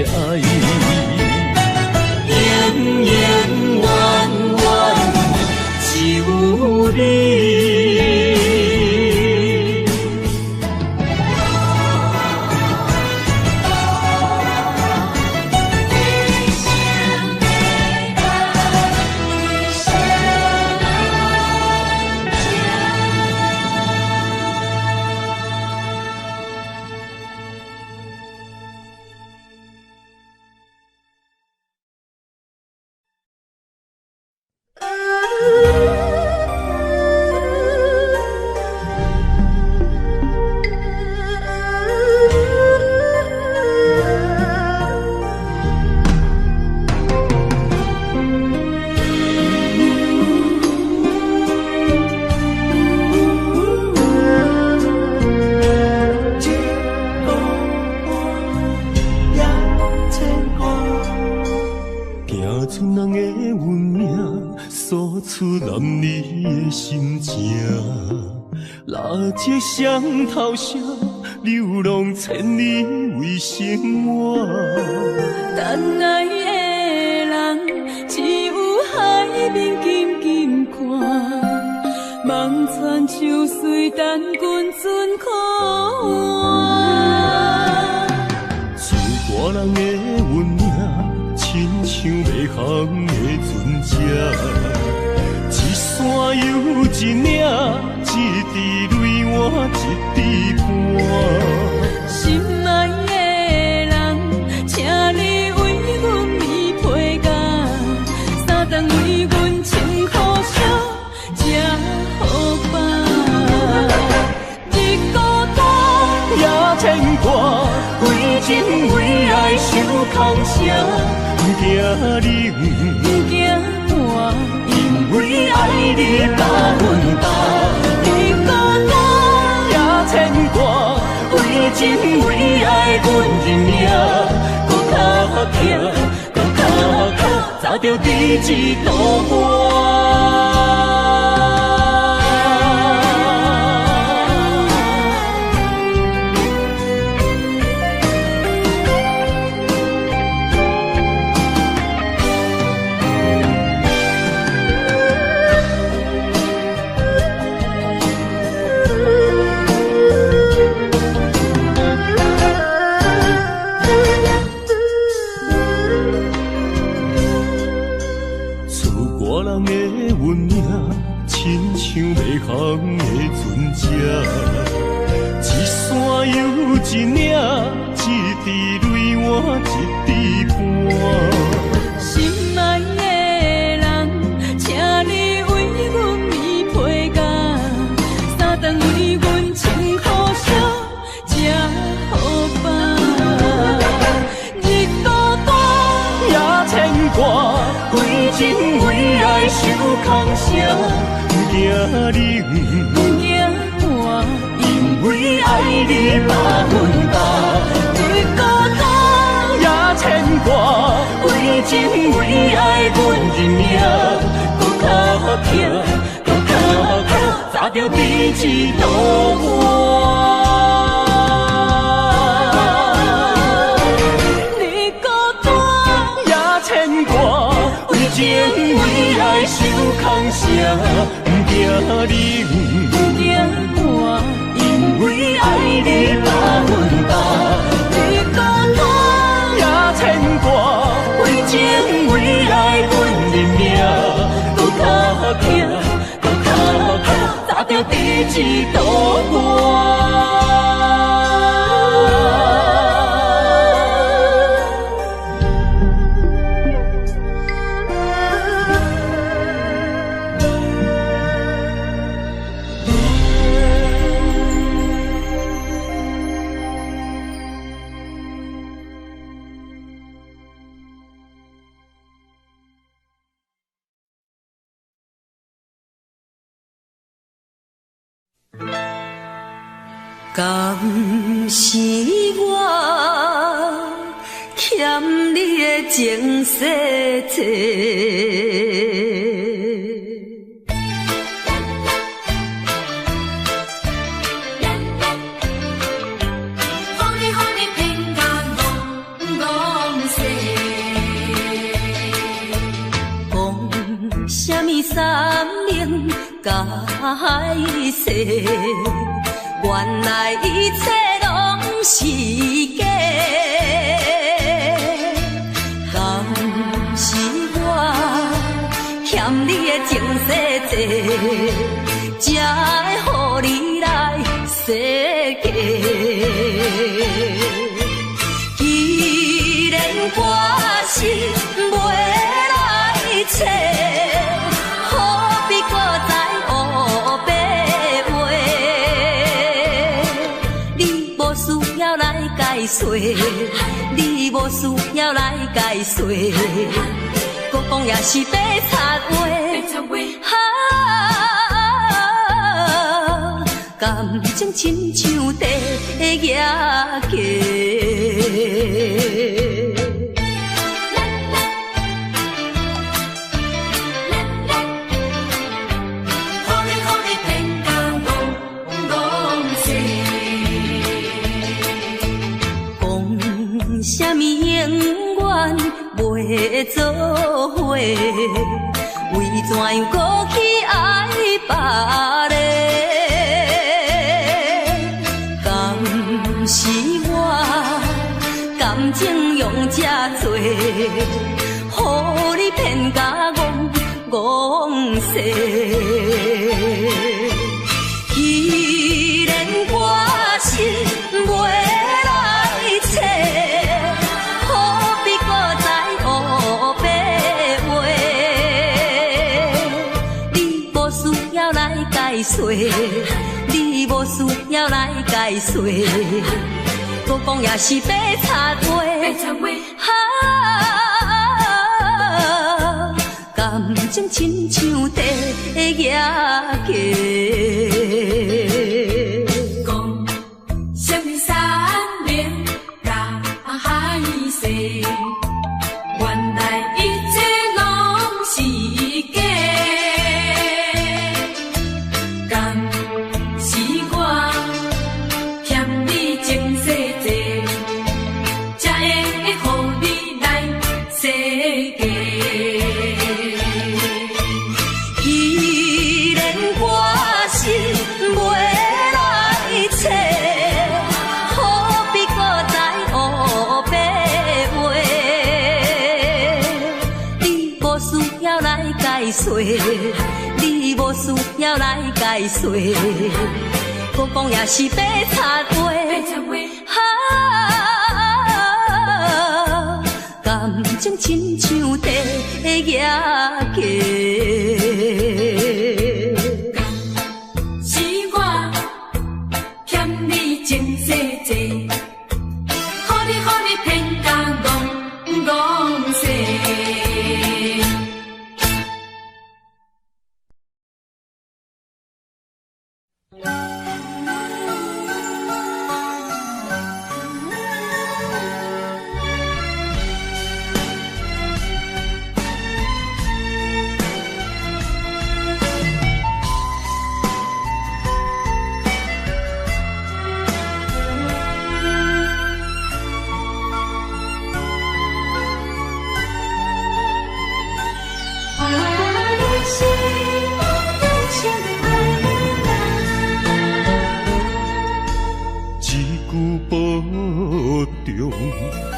爱，永永远远只有你。这双头蛇流浪千里为生活，但爱的人只有海面静静看，望穿秋水等君尊可换。自大人的温影，亲像袂航的船只，一山又一岭，一滴泪换一滴汗。心爱的人，请你为阮披披甲，三顿为阮穿苦烧，吃好饱。日孤单也牵挂，为情为爱受空城，不惊你，不惊寒，因为爱你百分百。日孤单也牵挂，为情为爱阮认命，搁较疼，搁较痛，早着第一道我。航的船只，一山又一岭，一滴泪换一滴汗。心爱的人，请你为阮披披甲，三顿为阮穿苦烧，吃好饱。日孤单也牵挂，为情为爱受空城。不惊你，不惊寒，因为爱你百分百。日孤单也牵挂，为情为爱阮认命，搁较疼，搁较痛，早着第一道我。日孤单也牵挂，为情为爱受空城。不惊你，不惊寒，因为爱你百分百。日孤单也牵挂，为情为爱阮认命，搁较疼，搁较痛，早着第一道我。敢是我欠你的情世多？啥物三明甲海誓，原来一切拢是假。敢是我欠你的情世多，才会予你来世界。既然我是袂来找，你无需要来解说，搁讲也是白插话。感情亲像地野鸡。啥物永远袂做伙？为怎样搁去爱别个？敢是我感情用这多，予你骗甲戆世。既然我是袂你无需要来解说，搁讲也是白插话。感情亲像地野鸡。讲什么三明甲海誓，原来一切拢是假。你无需要来解说，搁讲也是白插话。感情亲像地野鸡。是我欠你情世多，予你骗甲戆世。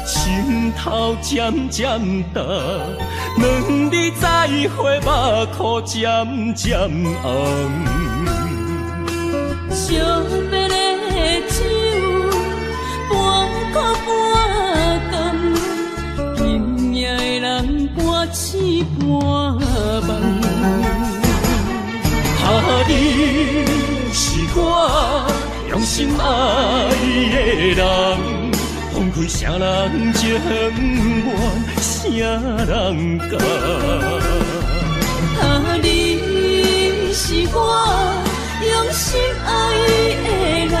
心头渐渐重，两日再会，目眶渐渐红。惜别的酒，半苦半甘，今夜的人半醒半梦。你是我用心爱的人。放开啥人情愿，啥人甘？你是我用心爱的人，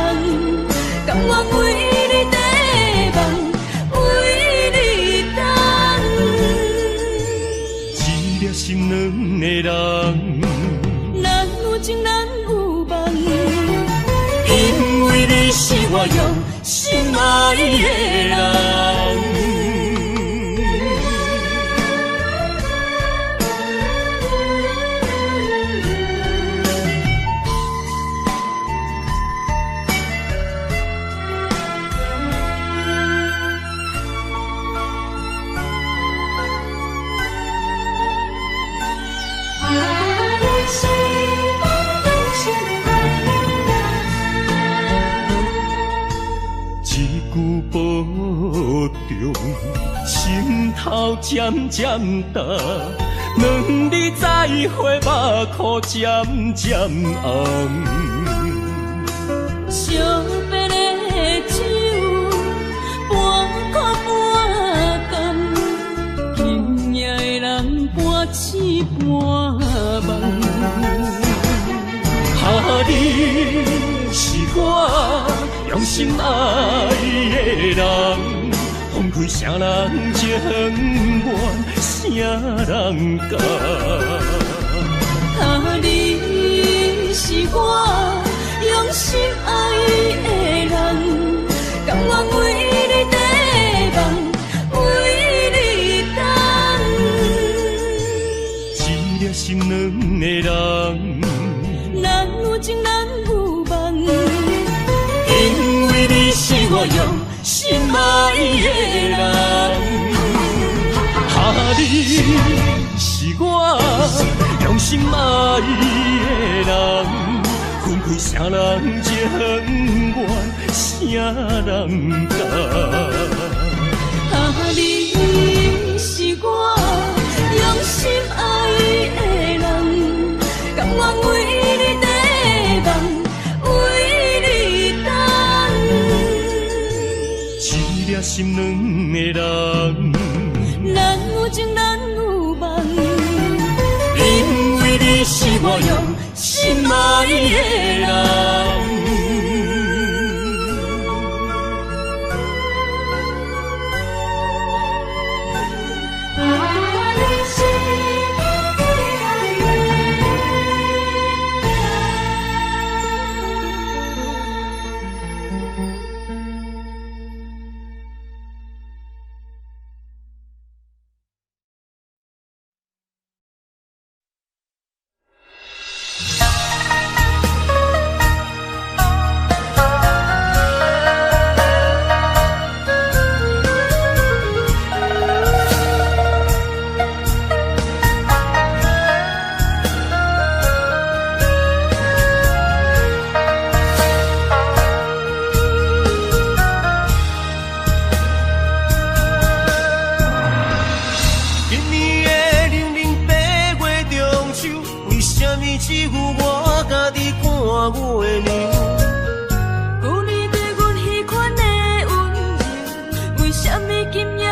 我用心爱的人。保重，心头渐渐重，两日再会，目眶渐渐红。相别的酒，半苦半甘，今夜的人半醒半梦。你是我用心爱的人，放开啥人情愿，啥人甘？你是我用心爱的人，甘愿为你地梦，为你等。一粒心两个人，咱有情咱有梦，因为你是我用心爱的人。你是我用心爱的人，分开啥人情愿，啥人甘？你是我用心爱的人，甘愿为你地梦，为你等。一粒心两个人，咱有情咱有梦，因为你是我用心爱的人。听你。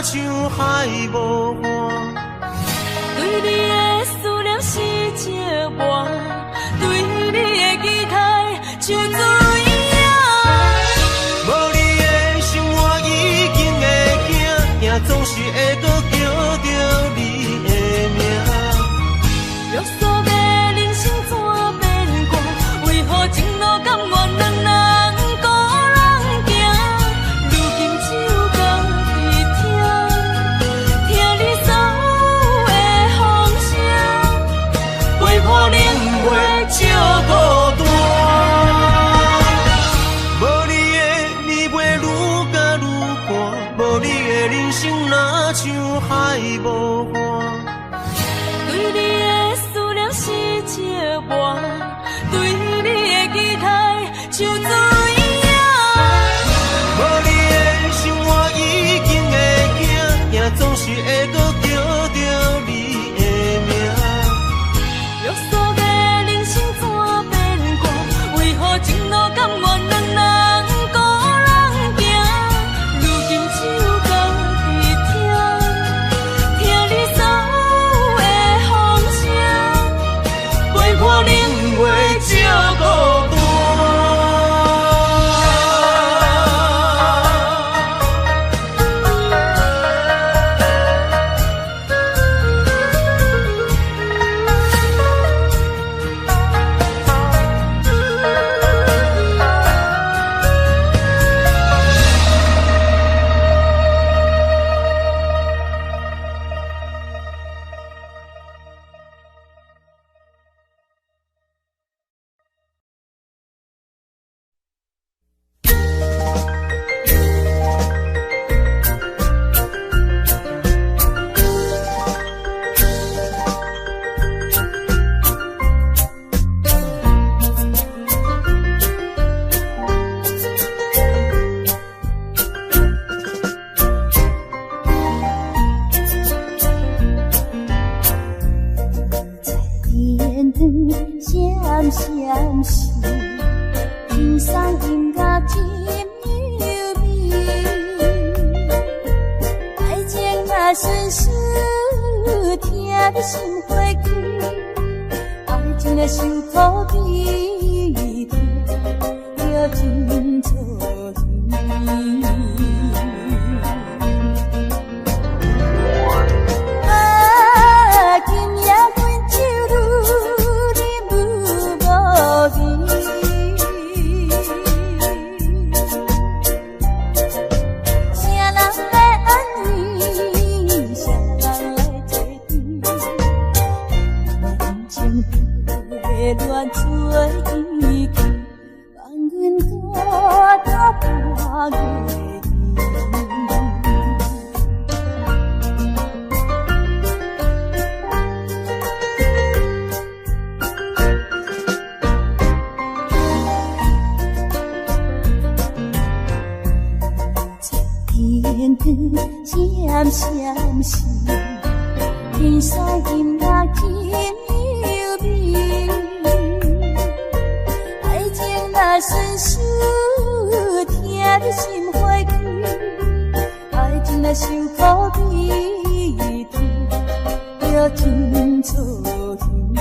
像海无岸。对你的思念是寂寞，对你的期待像水影。无你的生活已经会惊，也总是会搁叫着你的名。约束的人生怎变卦？为何前路甘愿两人孤人行？如今只有家己听，听你所有的风声，陪伴冷月照孤单。无你的暝袂愈加愈寒，无你的人生若像海无岸。对你的思念是寂寞，对你的期待像水影。无你的生活已经会惊，也总是会搁叫着你的名。约束的人生怎变卦？为何前路甘愿两人孤人行？如今只有家己听，听你所有的风声，陪伴冷月照孤单。闪闪时，天上音乐真优美。爱情若顺序，听得心花开。爱情若受苦悲痛，要真错意。乱做意气，放阮孤单半月天光闪闪时，天上音乐真优美。爱情若顺序，听得心花开。爱情若受苦悲痛，要真错意。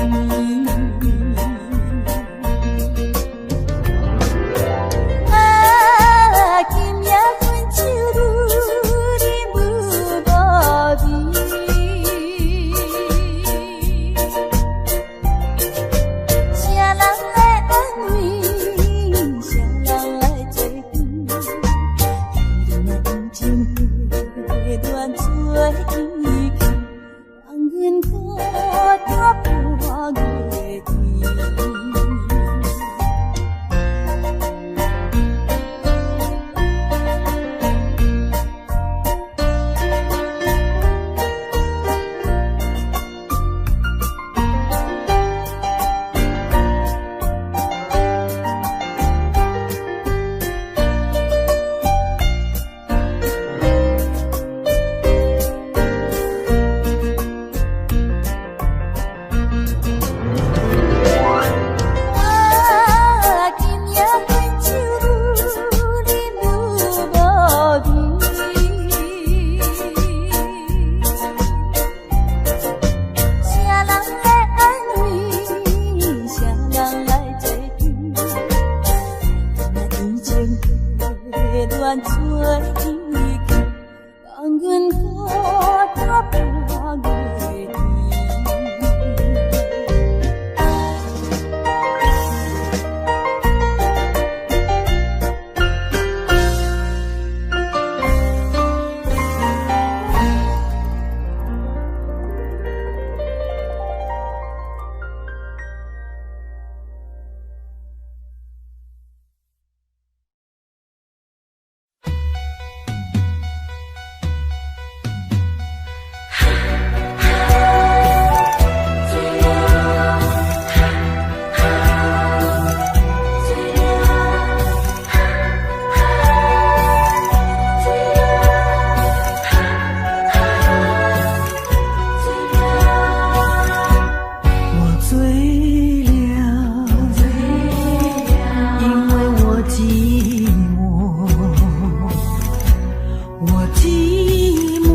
我寂寞，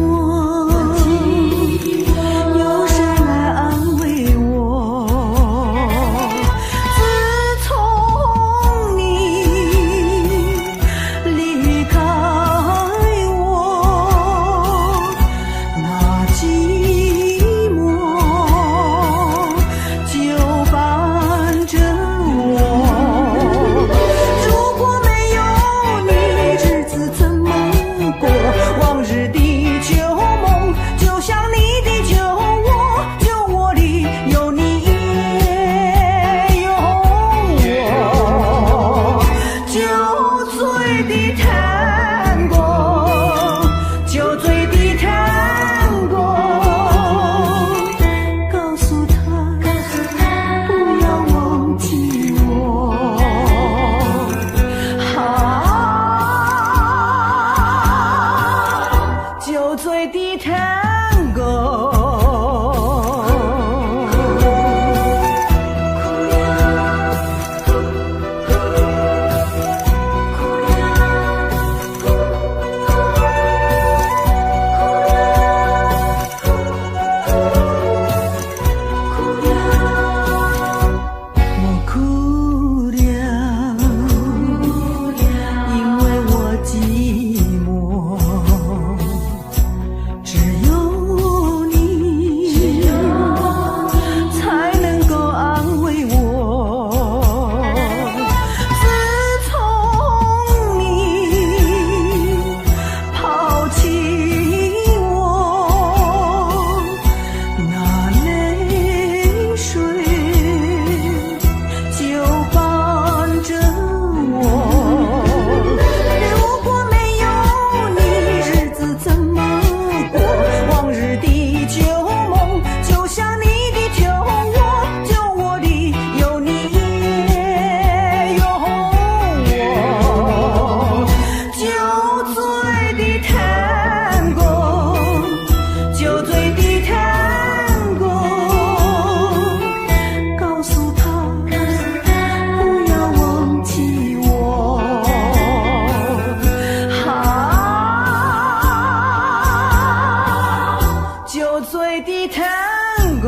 有谁来安慰我？自从你离开我，那寂寞就伴着我。如果没有你，日子怎么过？往日的旧梦，就像你的酒窝，酒窝里有你也有我。酒醉的探戈，酒醉的探戈，告诉他不要忘记我。酒醉的探戈。我哭了，因为我寂寞。只有你才能够安慰我。自从你抛弃我，那泪水就伴着我。如果没有你，日子怎么过？往日的旧梦，就像你的酒窝，酒窝里有你也有我。酒醉的探戈，酒醉的探戈，告诉他不要忘记我。酒醉的探戈。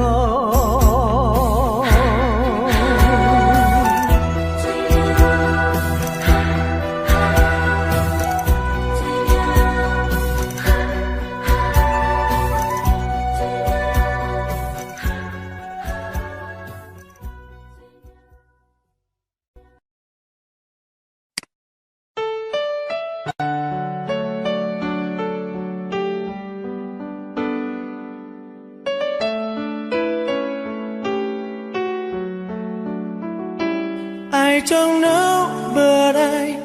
I don't know, but I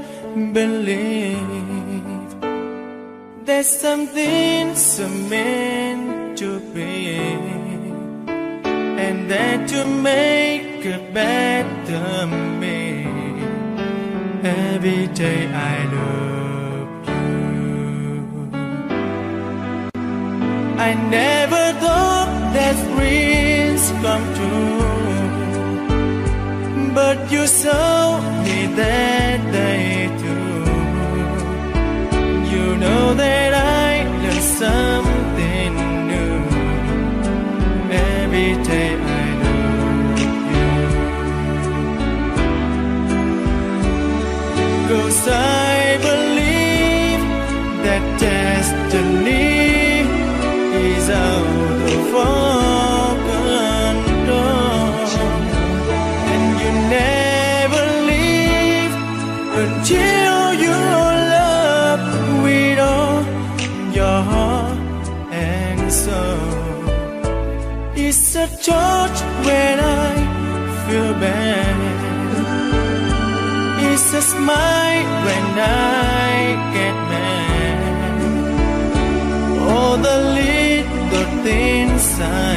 believe there's something so meant to be, and that to make a better me. Every day I love you. I never thought that dreams come true, but you saw me that day too. You know that I learned something new. Every day I love you. 'Cause I believe that destiny is out of our control, and you never leave until your love with all your heart and soul. It's a touch when I feel bad, it's a smile when I get mad. All the little things I